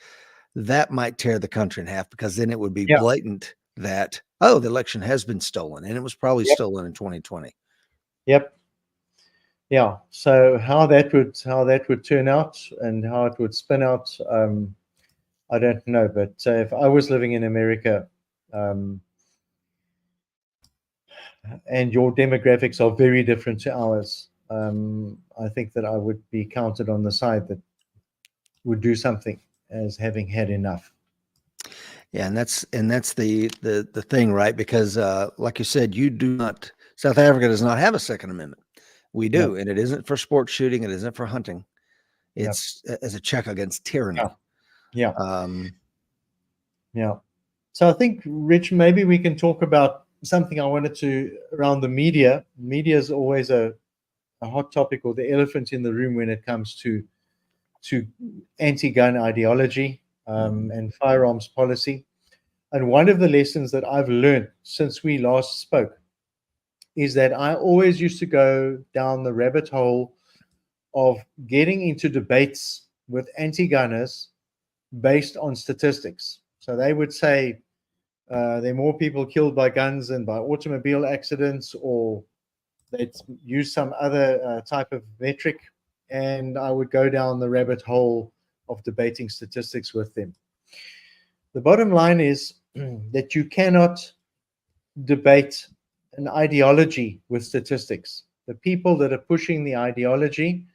That might tear the country in half, because then it would be blatant that, oh, the election has been stolen, and it was probably stolen in 2020. Yep. Yeah. So how that would turn out and how it would spin out, I don't know. But if I was living in America, and your demographics are very different to ours, I think that I would be counted on the side that would do something as having had enough. Yeah, and that's the thing, right? Because like you said, South Africa does not have a Second Amendment. We do, and it isn't for sport shooting. It isn't for hunting. It's as a check against tyranny. Yeah. So I think, Rich, maybe we can talk about something I wanted to around the media. Media is always a hot topic, or the elephant in the room when it comes to anti-gun ideology and firearms policy. And one of the lessons that I've learned since we last spoke is that I always used to go down the rabbit hole of getting into debates with anti-gunners based on statistics. So they would say there are more people killed by guns than by automobile accidents, or they'd use some other type of metric, and I would go down the rabbit hole of debating statistics with them. The bottom line is that you cannot debate an ideology with statistics. The people that are pushing the ideology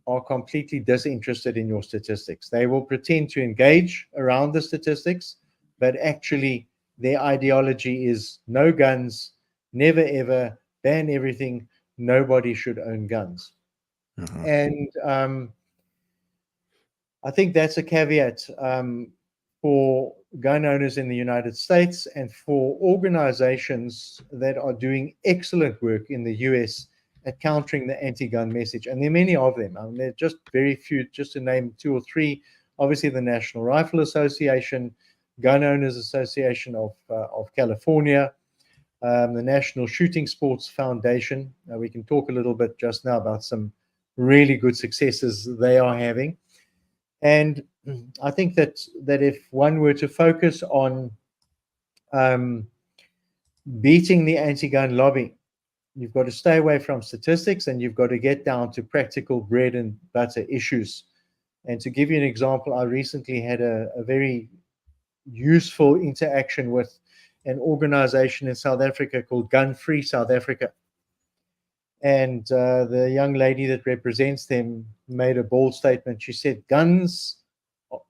are completely disinterested in your statistics. They will pretend to engage around the statistics, but actually their ideology is no guns, never ever, ban everything, nobody should own guns. And I think that's a caveat for gun owners in the United States and for organizations that are doing excellent work in the US at countering the anti-gun message. And there are many of them. I mean, there are just very few, just to name two or three. Obviously, the National Rifle Association, Gun Owners Association of California, the National Shooting Sports Foundation. We can talk a little bit just now about some really good successes they are having. And I think that if one were to focus on um, beating the anti-gun lobby, you've got to stay away from statistics and you've got to get down to practical bread and butter issues. And to give you an example, I recently had a very useful interaction with an organization in South Africa called Gun Free South Africa. And the young lady that represents them made a bold statement. She said, guns,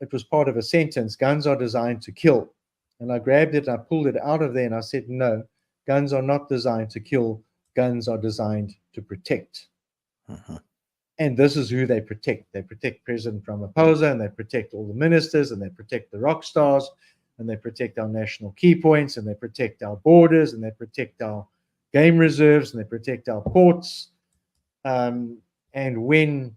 it was part of a sentence, guns are designed to kill. And I grabbed it and I pulled it out of there and I said, no, guns are not designed to kill. Guns are designed to protect. Uh-huh. And this is who they protect. They protect President Ramaphosa, and they protect all the ministers, and they protect the rock stars, and they protect our national key points, and they protect our borders, and they protect our game reserves, and they protect our ports. And when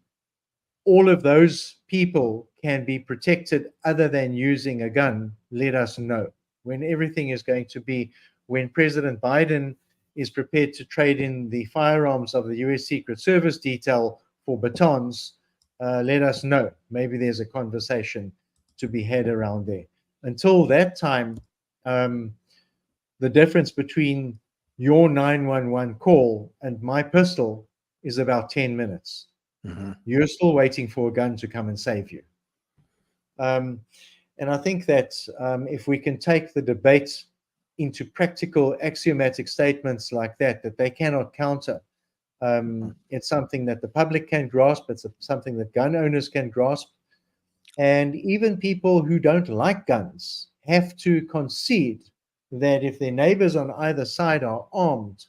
all of those people can be protected other than using a gun, let us know. When everything is going to be, when President Biden is prepared to trade in the firearms of the US Secret Service detail for batons, let us know. Maybe there's a conversation to be had around there. Until that time, the difference between your 911 call and my pistol is about 10 minutes. Mm-hmm. You're still waiting for a gun to come and save you. And I think that if we can take the debate into practical axiomatic statements like that they cannot counter, it's something that the public can grasp. It's something that gun owners can grasp. And even people who don't like guns have to concede that if their neighbors on either side are armed,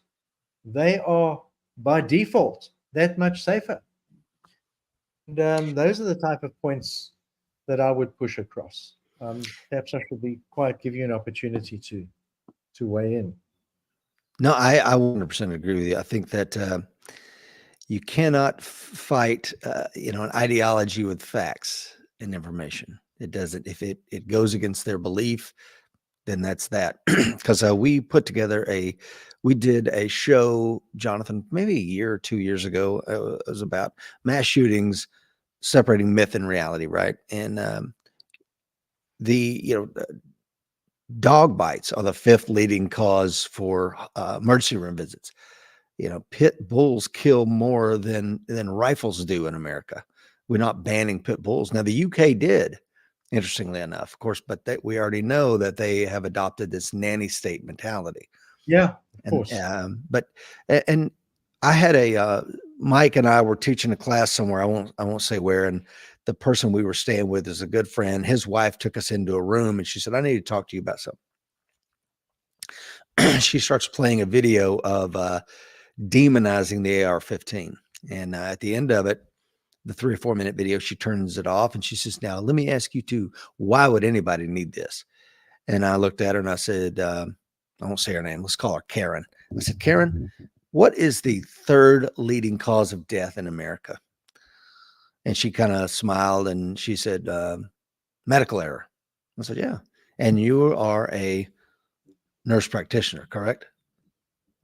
they are by default that much safer. And those are the type of points that I would push across. Perhaps I should be quiet, give you an opportunity to weigh in. No, I 100% agree with you. I think that you cannot fight, an ideology with facts and information. It doesn't. If it goes against their belief, then that's that. Because we did a show, Jonathan, maybe a year or 2 years ago. It was about mass shootings, separating myth and reality, right? And dog bites are the fifth leading cause for emergency room visits. Pit bulls kill more than rifles do in America. We're not banning pit bulls. Now, the UK did, interestingly enough, of course, but we already know that they have adopted this nanny state mentality. Yeah, of And course. and I had Mike and I were teaching a class somewhere. I won't say where. And the person we were staying with is a good friend. His wife took us into a room and she said, I need to talk to you about something. She starts playing a video of demonizing the AR-15. And at the end of it, the 3 or 4 minute video, she turns it off and she says, now, let me ask you too, why would anybody need this? And I looked at her and I said, I won't say her name. Let's call her Karen. I said, Karen, what is the third leading cause of death in America? And she kind of smiled and she said, medical error. I said, yeah. And you are a nurse practitioner, correct?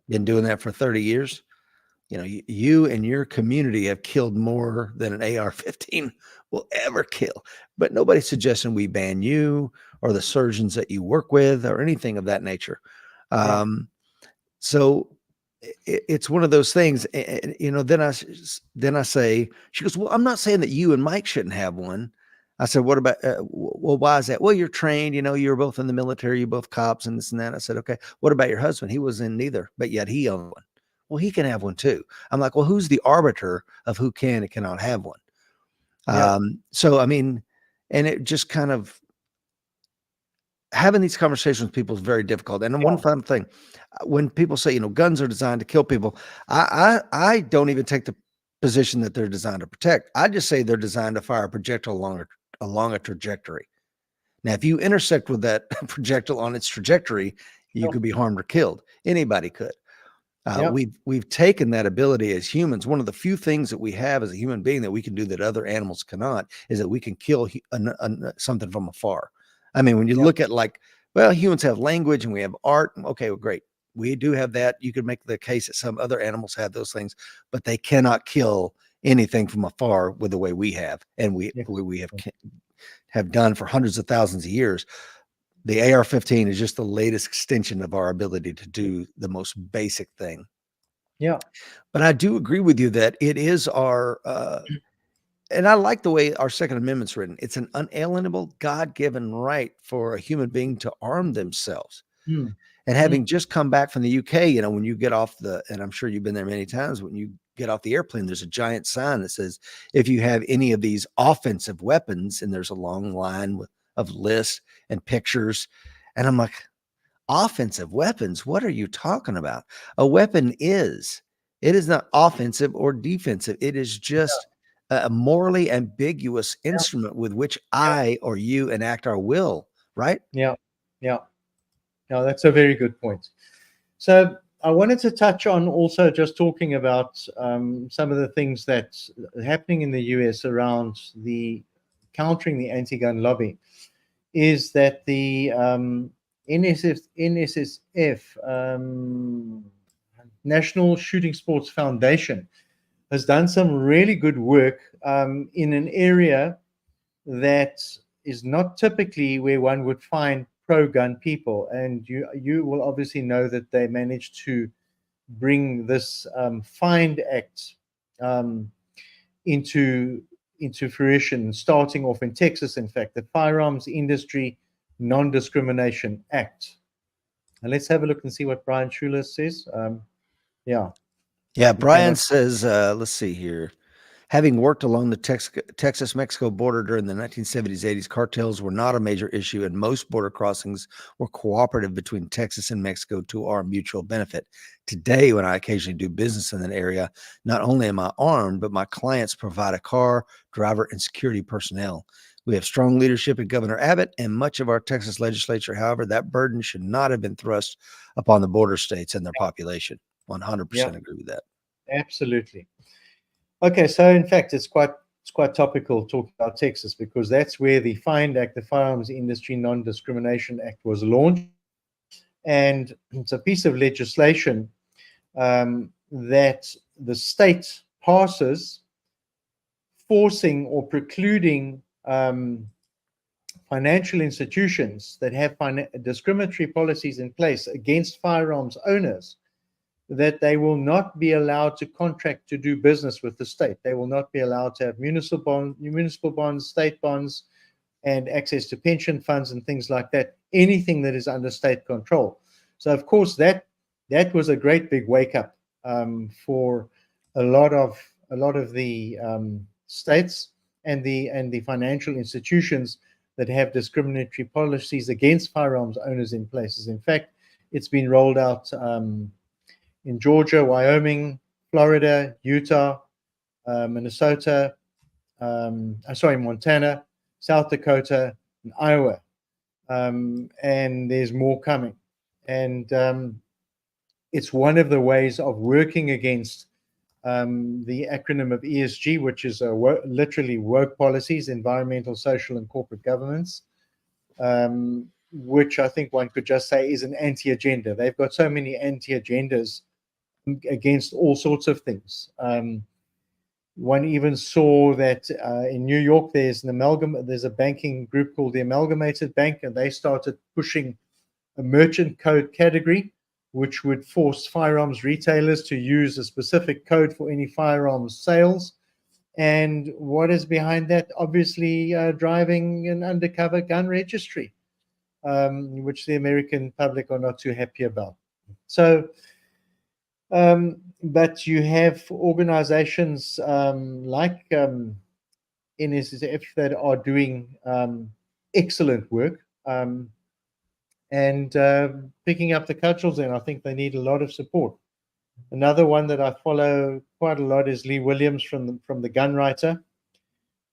Been doing that for 30 years. You and your community have killed more than an AR-15 will ever kill. But nobody's suggesting we ban you or the surgeons that you work with or anything of that nature. So it's one of those things. Then I say, she goes, well, I'm not saying that you and Mike shouldn't have one. I said, what about, well, why is that? Well, you're trained, you're both in the military, you're both cops and this and that. I said, okay, what about your husband? He was in neither, but yet he owned one. Well, he can have one too. I'm like, well, who's the arbiter of who can and cannot have one? Yeah. So, I mean, and it just kind of having these conversations with people is very difficult. And one final thing, when people say, guns are designed to kill people, I don't even take the position that they're designed to protect. I just say they're designed to fire a projectile along a trajectory. Now, if you intersect with that projectile on its trajectory, you could be harmed or killed. Anybody could. We've taken that ability as humans. One of the few things that we have as a human being that we can do that other animals cannot is that we can kill something from afar. I mean, when you look at humans have language and we have art. Okay, well, great. we do have that. You could make the case that some other animals have those things, but they cannot kill anything from afar with the way we have, and we have done for hundreds of thousands of years. The AR-15 is just the latest extension of our ability to do the most basic thing. Yeah. But I do agree with you that it is our, and I like the way our Second Amendment's written. It's an unalienable, God-given right for a human being to arm themselves. Mm. And having just come back from the UK, you know, when you get off and I'm sure you've been there many times, when you get off the airplane, there's a giant sign that says, if you have any of these offensive weapons, and there's a long line of lists and pictures. And I'm like, offensive weapons? What are you talking about? A weapon it is not offensive or defensive. It is just a morally ambiguous instrument with which I or you enact our will, right? Yeah. Yeah. Yeah. That's a very good point. So I wanted to touch on also just talking about some of the things that's happening in the US around the countering the anti-gun lobby. Is that the NSSF, National Shooting Sports Foundation, has done some really good work in an area that is not typically where one would find pro-gun people. And you will obviously know that they managed to bring this FIND Act um, into fruition, starting off in Texas, in fact, the Firearms Industry Non-Discrimination Act. And let's have a look and see what Brian Schuler says. Yeah. Yeah, He came Brian up. says, let's see here. Having worked along the Texas-Mexico border during the 1970s, 80s, cartels were not a major issue, and most border crossings were cooperative between Texas and Mexico to our mutual benefit. Today, when I occasionally do business in an area, not only am I armed, but my clients provide a car, driver, and security personnel. We have strong leadership in Governor Abbott and much of our Texas legislature. However, that burden should not have been thrust upon the border states and their population. 100% Yeah, agree with that. absolutely. Okay, so in fact, it's quite topical talking about Texas, because that's where the FIND Act, the Firearms Industry Non-Discrimination Act, was launched, and it's a piece of legislation that the state passes, forcing or precluding financial institutions that have discriminatory policies in place against firearms owners, that they will not be allowed to contract to do business with the state. They will not be allowed to have municipal bonds, state bonds, and access to pension funds and things like that, anything that is under state control. So of course that was a great big wake up for a lot of the states and the financial institutions that have discriminatory policies against firearms owners in places. In fact, it's been rolled out in Georgia, Wyoming, Florida, Utah, Minnesota, Montana, South Dakota, and Iowa. And there's more coming. And it's one of the ways of working against the acronym of ESG, which is literally woke policies, environmental, social, and corporate governance, which I think one could just say is an anti-agenda. They've got so many anti-agendas against all sorts of things. One even saw that in New York, there's a banking group called the Amalgamated Bank, and they started pushing a merchant code category, which would force firearms retailers to use a specific code for any firearms sales. And what is behind that? Obviously, driving an undercover gun registry, which the American public are not too happy about. So, but you have organizations like NSSF that are doing excellent work and picking up the cudgels, and I think they need a lot of support. Another one that I follow quite a lot is Lee Williams from the Gun Writer,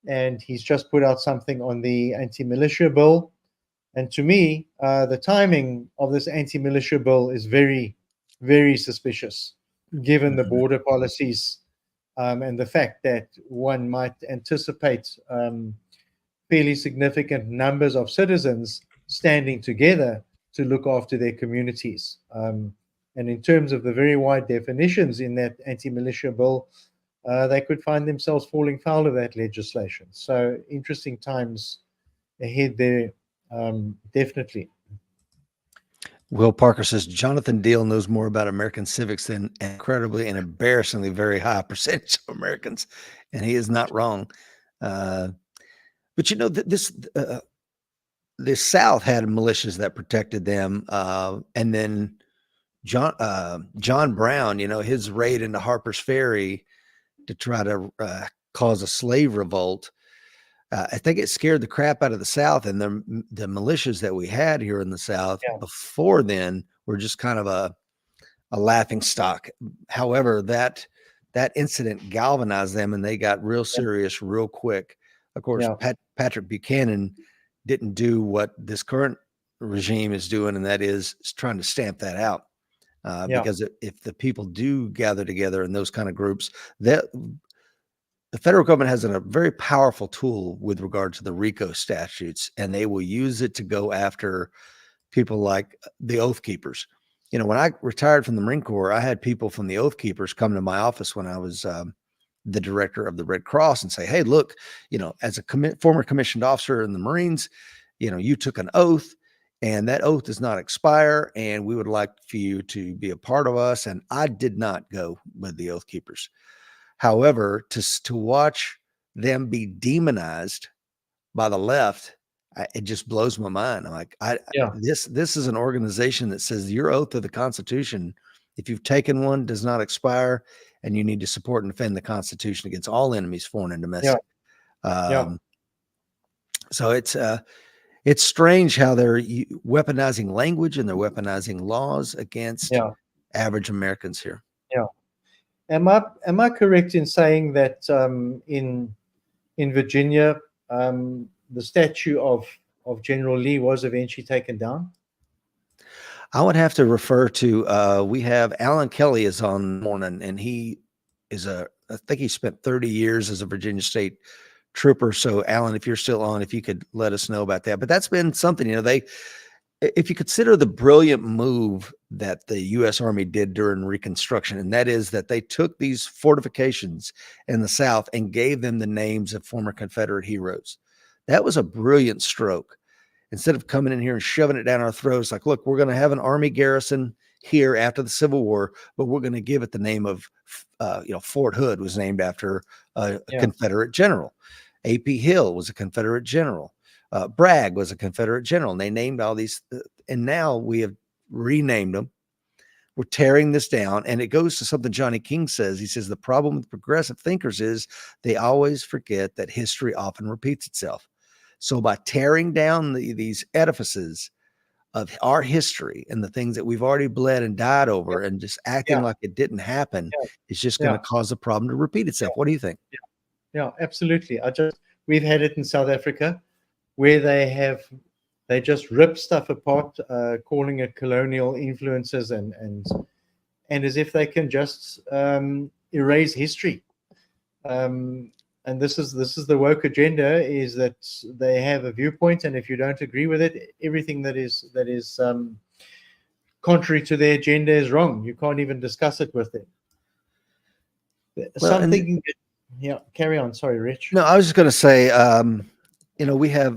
and he's just put out something on the anti-militia bill. And to me, the timing of this anti-militia bill is very, very suspicious, given the border policies and the fact that one might anticipate fairly significant numbers of citizens standing together to look after their communities. And in terms of the very wide definitions in that anti-militia bill, they could find themselves falling foul of that legislation. So interesting times ahead there, definitely. Will Parker says Jonathan Deal knows more about American civics than an incredibly and embarrassingly very high percentage of Americans, and he is not wrong. But you know, the South had militias that protected them, and then John Brown, you know, his raid into Harper's Ferry to try to cause a slave revolt. I think it scared the crap out of the South, and the militias that we had here in the South Yeah. before then were just kind of a laughing stock. However, that incident galvanized them, and they got real serious real quick. Of course, Yeah. Patrick Buchanan didn't do what this current regime is doing, and that is trying to stamp that out. Yeah. Because if the people do gather together in those kind of groups, that the federal government has a very powerful tool with regard to the RICO statutes, and they will use it to go after people like the Oath Keepers. You know, when I retired from the Marine Corps, I had people from the Oath Keepers come to my office when I was the director of the Red Cross and say, "Hey, look, you know, as a former commissioned officer in the Marines, you know, you took an oath, and that oath does not expire, and we would like for you to be a part of us." And I did not go with the Oath Keepers. However, to watch them be demonized by the left, it just blows my mind. I'm like, Yeah. this is an organization that says your oath to the Constitution, if you've taken one, does not expire, and you need to support and defend the Constitution against all enemies, foreign and Yeah. domestic. Yeah. So it's strange how they're weaponizing language and they're weaponizing laws against Yeah. average Americans here. Yeah. Am I correct in saying that in Virginia, the statue of General Lee was eventually taken down? I would have to refer to we have Alan Kelly is on morning, and he is I think he spent 30 years as a Virginia State trooper. So Alan, if you're still on, if you could let us know about that. But that's been something, you know, if you consider the brilliant move that the US Army did during Reconstruction, and that is that they took these fortifications in the South and gave them the names of former Confederate heroes. That was a brilliant stroke. Instead of coming in here and shoving it down our throats, like, look, we're going to have an Army garrison here after the Civil War, but we're going to give it the name of, you know, Fort Hood was named after a Confederate general. A.P. Hill was a Confederate general. Bragg was a Confederate general. And they named all these, and now we have renamed them. We're tearing this down, and it goes to something Johnny King says. He says the problem with progressive thinkers is they always forget that history often repeats itself. So by tearing down these edifices of our history and the things that we've already bled and died over, and just acting like it didn't happen, is just going to cause a problem to repeat itself. What do you think? Yeah, absolutely. We've had it in South Africa where they just rip stuff apart, calling it colonial influences and as if they can just erase history. And this is the woke agenda, is that they have a viewpoint, and if you don't agree with it, everything that is contrary to their agenda is wrong. You can't even discuss it with them. Well, Yeah, carry on. Sorry, Rich. No, I was just going to say, you know, we have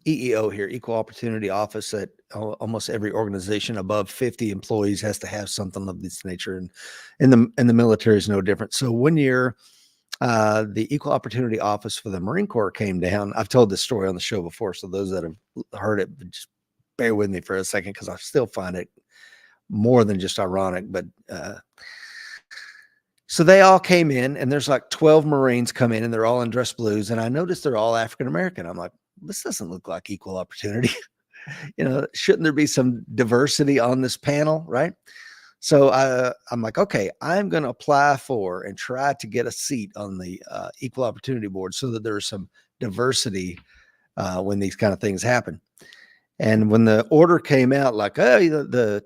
EEO here, Equal Opportunity Office, at almost every organization above 50 employees has to have something of this nature, and in the military is no different. So one year, the Equal Opportunity Office for the Marine Corps came down. I've told this story on the show before, so those that have heard it, just bear with me for a second, because I still find it more than just ironic. But so they all came in, and there's like 12 Marines come in, and they're all in dress blues. And I noticed they're all African American. I'm like, this doesn't look like equal opportunity. You know, shouldn't there be some diversity on this panel, right? So I'm like, okay, I'm going to apply for and try to get a seat on the Equal Opportunity Board so that there's some diversity when these kind of things happen. And when the order came out, like, oh, the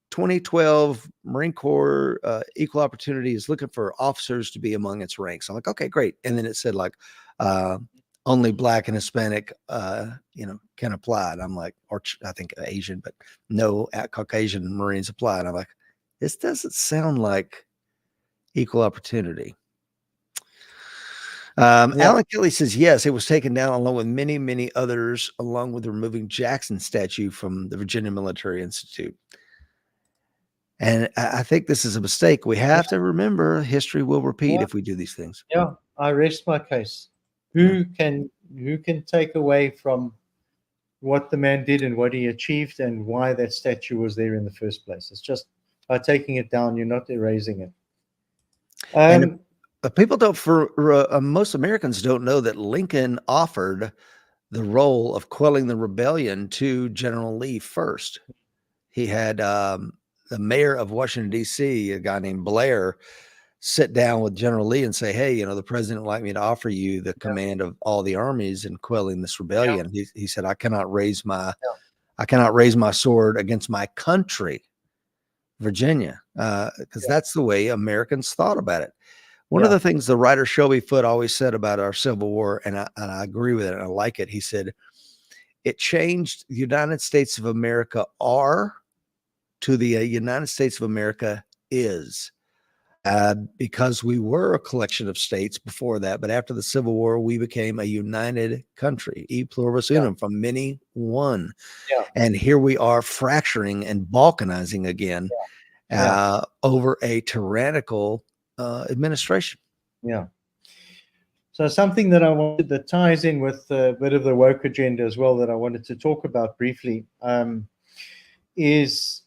2012 Marine Corps Equal Opportunity is looking for officers to be among its ranks. I'm like, okay, great. And then it said like, only Black and Hispanic, you know, can apply. And I'm like, or I think Asian, but no Caucasian Marines apply. And I'm like, This doesn't sound like equal opportunity. Yeah. Alan Kelly says, yes, it was taken down along with many, many others, along with removing Jackson's statue from the Virginia Military Institute. And I think this is a mistake. We have to remember history will repeat Yeah. if we do these things. Yeah. I rest my case. Yeah. Who can take away from what the man did and what he achieved and why that statue was there in the first place? It's just by taking it down, you're not erasing it. And people don't, most Americans don't know that Lincoln offered the role of quelling the rebellion to General Lee first. He had the mayor of Washington, D.C., a guy named Blair, sit down with General Lee and say, hey, the president would like me to offer you the command of all the armies in quelling this rebellion. He said, I cannot raise my sword against my country, Virginia, because that's the way Americans thought about it. One of the things the writer Shelby Foote always said about our Civil War, and I agree with it, and I like it. He said, it changed the United States of America are to the United States of America is. Because we were a collection of states before that, but after the Civil War, we became a united country, e pluribus unum, from many one. And here we are fracturing and balkanizing again over a tyrannical administration. Yeah. So something that I wanted that ties in with a bit of the woke agenda as well that I wanted to talk about briefly is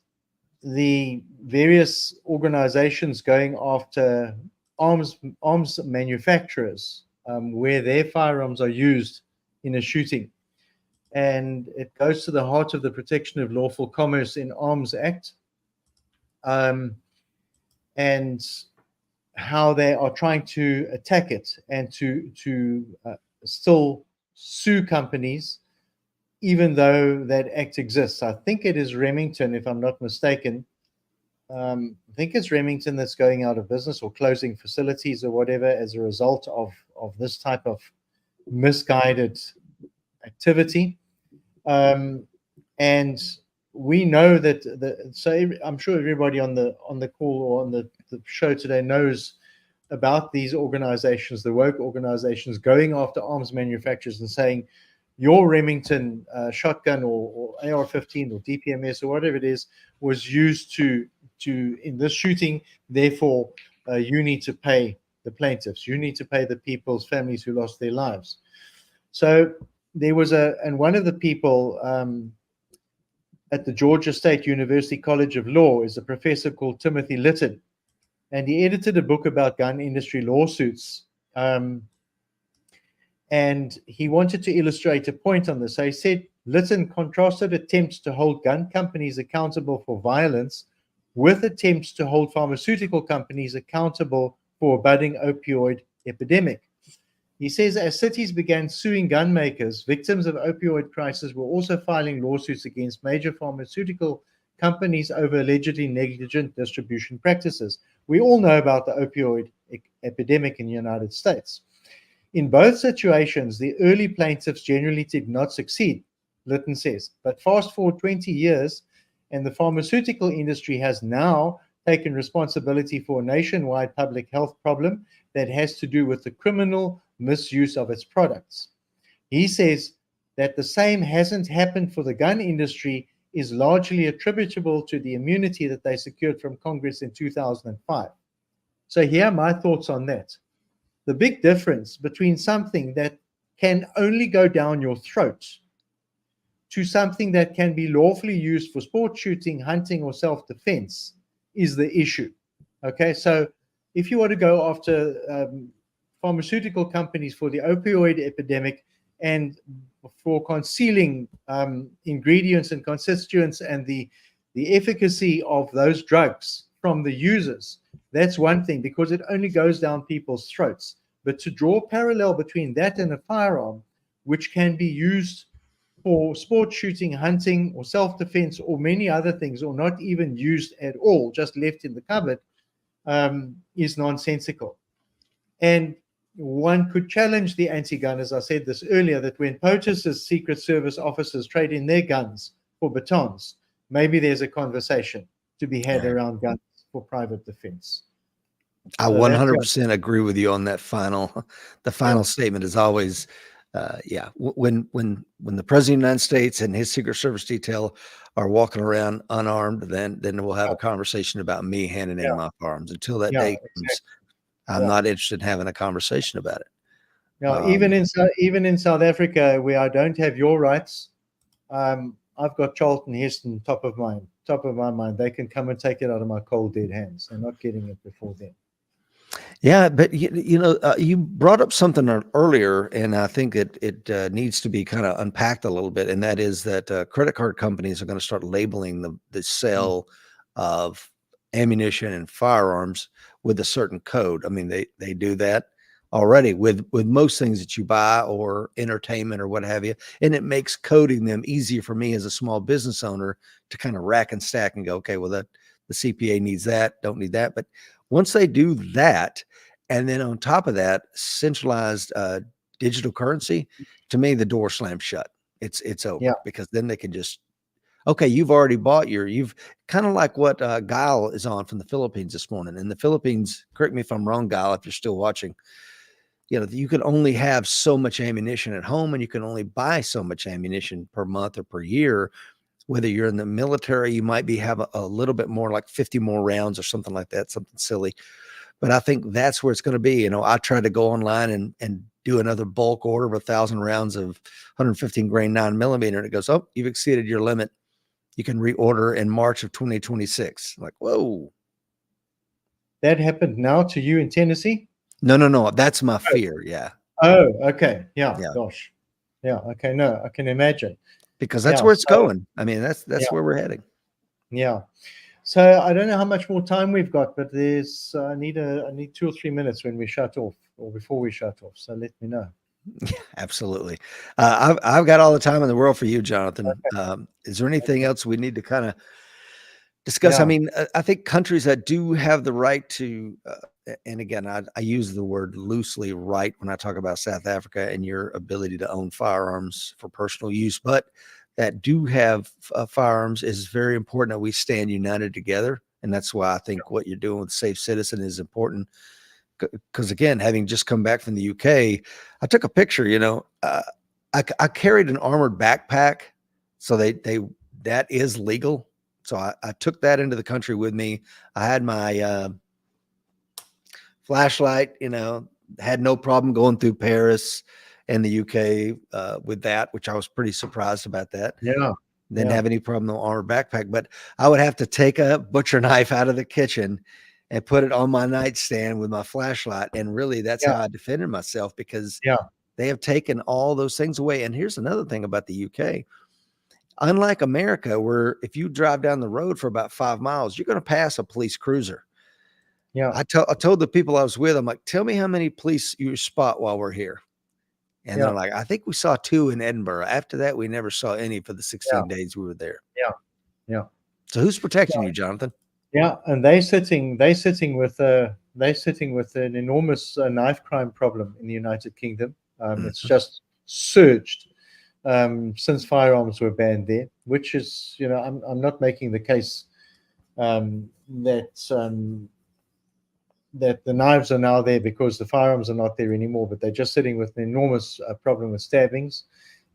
the various organizations going after arms manufacturers where their firearms are used in a shooting. And it goes to the heart of the Protection of Lawful Commerce in Arms Act, and how they are trying to attack it and to still sue companies even though that act exists. I think it is Remington, if I'm not mistaken. I think it's Remington that's going out of business or closing facilities or whatever as a result of this type of misguided activity. And we know that so I'm sure everybody on the call or on the show today knows about these organizations, the woke organizations, going after arms manufacturers and saying your Remington shotgun or AR-15 or DPMS or whatever it is was used to in this shooting. Therefore, you need to pay the plaintiffs. You need to pay the people's families who lost their lives. So there was and one of the people at the Georgia State University College of Law is a professor called Timothy Litton, and he edited a book about gun industry lawsuits. And he wanted to illustrate a point on this. So he said, Litton contrasted attempts to hold gun companies accountable for violence with attempts to hold pharmaceutical companies accountable for a budding opioid epidemic. He says, as cities began suing gun makers, victims of opioid crisis were also filing lawsuits against major pharmaceutical companies over allegedly negligent distribution practices. We all know about the opioid epidemic in the United States. In both situations, the early plaintiffs generally did not succeed, Litton says. But fast forward 20 years, and the pharmaceutical industry has now taken responsibility for a nationwide public health problem that has to do with the criminal misuse of its products. He says that the same hasn't happened for the gun industry is largely attributable to the immunity that they secured from Congress in 2005. So here are my thoughts on that. The big difference between something that can only go down your throat to something that can be lawfully used for sport shooting, hunting, or self-defense is the issue. Okay, so if you want to go after pharmaceutical companies for the opioid epidemic and for concealing ingredients and constituents and the efficacy of those drugs from the users, that's one thing, because it only goes down people's throats. But to draw a parallel between that and a firearm, which can be used for sport shooting, hunting, or self-defense, or many other things, or not even used at all, just left in the cupboard, is nonsensical. And one could challenge the anti-gun, as I said this earlier, that when POTUS's Secret Service officers trade in their guns for batons, maybe there's a conversation to be had around guns. for private defense. I So that, yeah, 100% agree with you on that final. The yeah, final statement is always, yeah. When the president of the United States and his Secret Service detail are walking around unarmed, then we'll have yeah, a conversation about me handing in my firearms. Until that yeah, day comes, exactly. I'm Yeah. not interested in having a conversation about it. Now, Um, even in South Africa, where I don't have your rights, I've got Charlton Heston top of my mind. They can come and take it out of my cold dead hands. They're not getting it before then. Yeah, but you brought up something earlier, and I think it needs to be kind of unpacked a little bit, and that is that credit card companies are going to start labeling the Mm. sale of ammunition and firearms with a certain code. I mean, they do that already with most things that you buy or entertainment or what have you, and it makes coding them easier for me as a small business owner to kind of rack and stack and go, okay, well that the CPA needs that, don't need that, but once they do that, and then on top of that, centralized digital currency, to me, the door slams shut. It's Yeah, over because then they can just okay, you've already bought you've kind of like what Guile is on from the Philippines this morning. In the Philippines, correct me if I'm wrong, Guile, if you're still watching, you can only have so much ammunition at home and you can only buy so much ammunition per month or per year. Whether you're in the military, you might be have a little bit more, like 50 more rounds or something like that, something silly. But I think that's where it's going to be. I tried to go online and do another bulk order of 1,000 rounds of 115 grain 9mm, and it goes, oh, you've exceeded your limit. You can reorder in March of 2026. I'm like, whoa. that happened now to you in Tennessee. No. That's my fear. Yeah. Oh, okay. Yeah, Yeah. gosh. Yeah, okay. No, I can imagine. Because that's Yeah, where it's so going. I mean, that's yeah, where we're heading. yeah. So I don't know how much more time we've got, but there's I need 2 or 3 minutes when we shut off or before we shut off. So let me know. Absolutely. I've got all the time in the world for you, Jonathan. Is there anything Okay. else we need to kind of discuss? I Yeah, mean, I think countries that do have the right to, and again, I use the word loosely, right, when I talk about South Africa and your ability to own firearms for personal use, but that do have firearms is very important that we stand united together. And that's why I think what you're doing with Safe Citizen is important. Because again, having just come back from the UK, I took a picture. I carried an armored backpack, so they that is legal. So I took that into the country with me. I had my flashlight, had no problem going through Paris and the UK with that, which I was pretty surprised about that. yeah, Didn't yeah, have any problem with the armored backpack, but I would have to take a butcher knife out of the kitchen and put it on my nightstand with my flashlight. And really, that's yeah, how I defended myself because yeah, they have taken all those things away. And here's another thing about the UK. Unlike America, where if you drive down the road for about 5 miles, you're going to pass a police cruiser. yeah, I told the people I was with, I'm like, tell me how many police you spot while we're here. And they're yeah, like, I think we saw 2 in Edinburgh. After that, we never saw any for the yeah, 16 days we were there. yeah, yeah. So who's protecting you, Jonathan? Yeah, and they're sitting with an enormous knife crime problem in the United Kingdom. It's Mhm. just surged since firearms were banned there, which is, I'm not making the case that the knives are now there because the firearms are not there anymore, but they're just sitting with an enormous problem with stabbings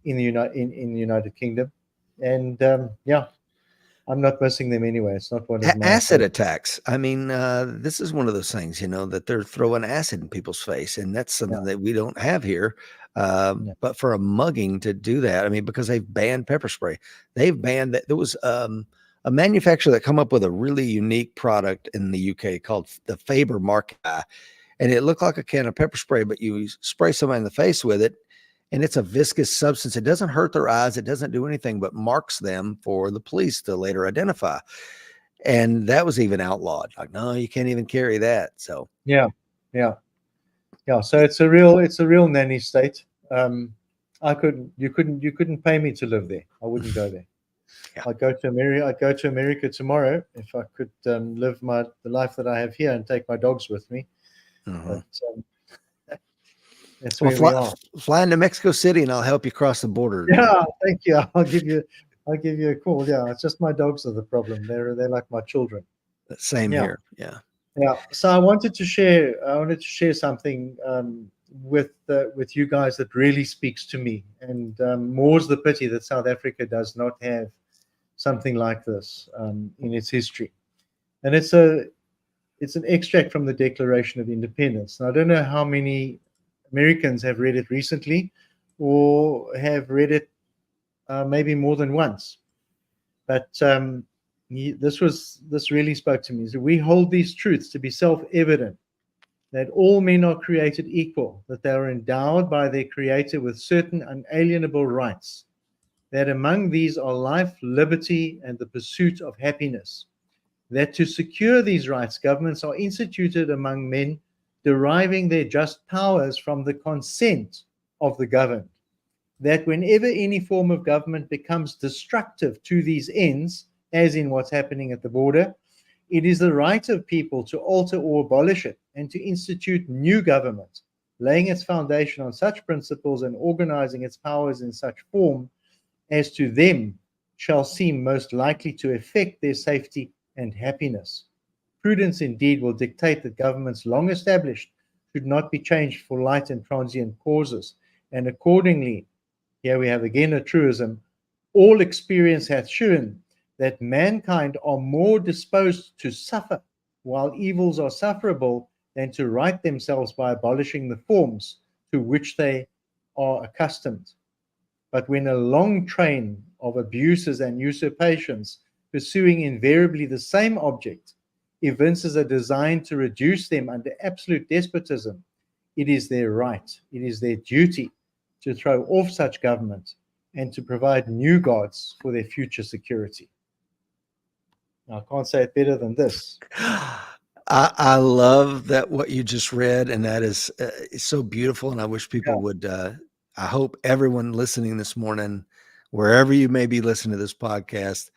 in the United Kingdom, and yeah, I'm not missing them anyway. It's not one of my Acid priorities. attacks. I mean, this is one of those things, that they're throwing acid in people's face, and that's Yeah, something that we don't have here. yeah, But for a mugging to do that, I mean, because they've banned pepper spray, they've banned that. There was a manufacturer that come up with a really unique product in the UK called the Faber Mark, and it looked like a can of pepper spray, but you spray somebody in the face with it, and it's a viscous substance. It doesn't hurt their eyes. It doesn't do anything but marks them for the police to later identify. And that was even outlawed. Like, no, you can't even carry that. So yeah, yeah, yeah. So y- it's a real nanny state. You couldn't pay me to live there. I wouldn't go there. yeah. I'd go to America tomorrow if I could live the life that I have here and take my dogs with me. Mhm. But that's Well, where we are. fly into Mexico City and I'll help you cross the border. Yeah, thank you. I'll give you a call. Yeah, it's just my dogs are the problem. They're like my children. Same Yeah. here. Yeah. Yeah. So I wanted to share. I wanted to share something with you guys that really speaks to me. And more's the pity that South Africa does not have something like this in its history. And it's an extract from the Declaration of Independence. Now, I don't know how many Americans have read it recently, or have read it maybe more than once. But this really spoke to me. So we hold these truths to be self-evident, that all men are created equal, that they are endowed by their Creator with certain unalienable rights, that among these are life, liberty, and the pursuit of happiness, that to secure these rights, governments are instituted among men, deriving their just powers from the consent of the governed, that whenever any form of government becomes destructive to these ends, as in what's happening at the border, it is the right of people to alter or abolish it and to institute new government, laying its foundation on such principles and organizing its powers in such form as to them shall seem most likely to effect their safety and happiness. Prudence indeed will dictate that governments long established should not be changed for light and transient causes, and accordingly, here we have again a truism, all experience hath shewn that mankind are more disposed to suffer while evils are sufferable than to right themselves by abolishing the forms to which they are accustomed. But when a long train of abuses and usurpations, pursuing invariably the same object, evinces a design to reduce them under absolute despotism, it is their right, it is their duty to throw off such government and to provide new gods for their future security. Now, I can't say it better than this. I love that what you just read, and that is so beautiful. And I wish people Yeah, would. I hope everyone listening this morning, wherever you may be listening to this podcast,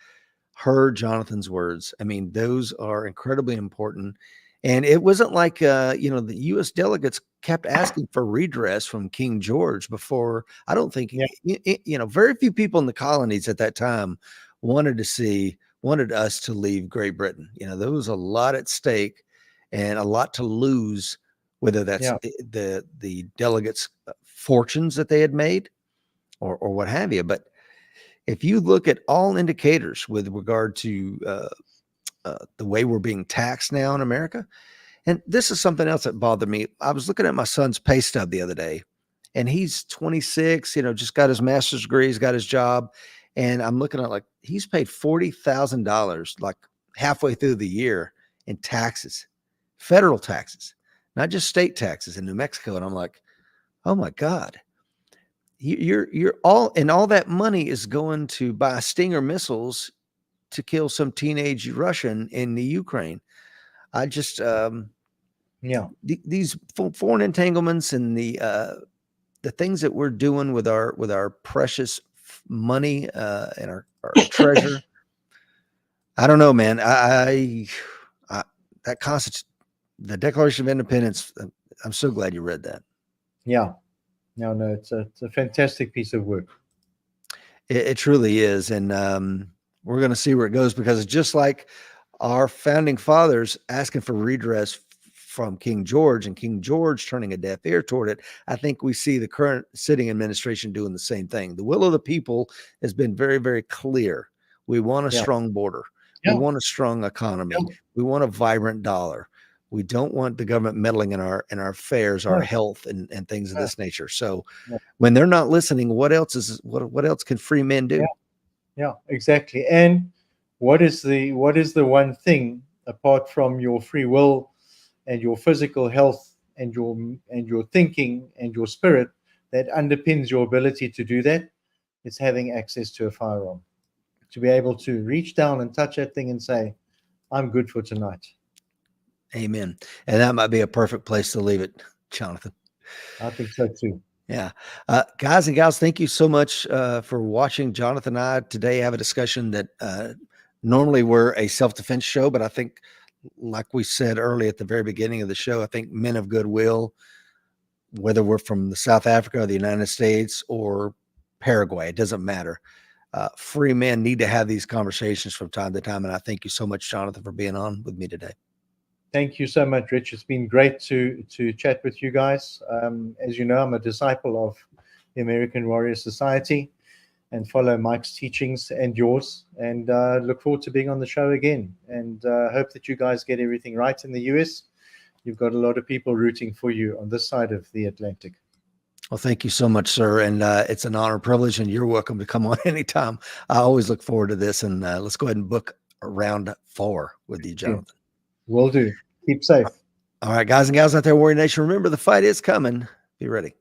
heard Jonathan's words. I mean, those are incredibly important. And it wasn't like the U.S. delegates kept asking for redress from King George before. I don't think yeah, very few people in the colonies at that time wanted us to leave Great Britain. There was a lot at stake and a lot to lose, whether that's yeah, the delegates' fortunes that they had made or what have you. But if you look at all indicators with regard to the way we're being taxed now in America, and this is something else that bothered me. I was looking at my son's pay stub the other day, and he's 26, just got his master's degree, he's got his job. And I'm looking at like he's paid $40,000 like halfway through the year in taxes, federal taxes, not just state taxes in New Mexico. And I'm like, oh my God, you're all that money is going to buy Stinger missiles to kill some teenage Russian in the Ukraine. I just yeah, these foreign entanglements and the things that we're doing with our precious money and our treasure. I don't know, man. I that constitutes the Declaration of Independence. I'm so glad you read that. yeah. No, no, it's a fantastic piece of work. It truly is, and we're going to see where it goes because it's just like our founding fathers asking for redress from King George and King George turning a deaf ear toward it. I think we see the current sitting administration doing the same thing. The will of the people has been very, very clear. We want a Yeah, strong border. We yeah, want a strong economy. yeah, We want a vibrant dollar. We don't want the government meddling in our affairs, our no, health, and things of no, this nature. So no. when they're not listening, what else can free men Yeah, do? yeah, exactly. And what is the one thing apart from your free will and your physical health and your thinking and your spirit that underpins your ability to do that? It's having access to a firearm, to be able to reach down and touch that thing and say, "I'm good for tonight." Amen. And that might be a perfect place to leave it, Jonathan. I think so too. Yeah. Guys and gals, thank you so much for watching. Jonathan and I today have a discussion that normally we're a self-defense show, but I think, like we said early at the very beginning of the show, I think men of goodwill, whether we're from the South Africa or the United States or Paraguay, it doesn't matter. free men need to have these conversations from time to time. And I thank you so much, Jonathan, for being on with me today. Thank you so much, Rich. It's been great to chat with you guys. As you know, I'm a disciple of the American Warrior Society and follow Mike's teachings and yours, and look forward to being on the show again. And hope that you guys get everything right in the US. You've got a lot of people rooting for you on this side of the Atlantic. Well, thank you so much, sir. And it's an honor, privilege, and you're welcome to come on anytime. I always look forward to this. And let's go ahead and book round 4 with you, Jonathan. Will do. Keep safe. All right, guys and gals out there, Warrior Nation, remember the fight is coming. Be ready.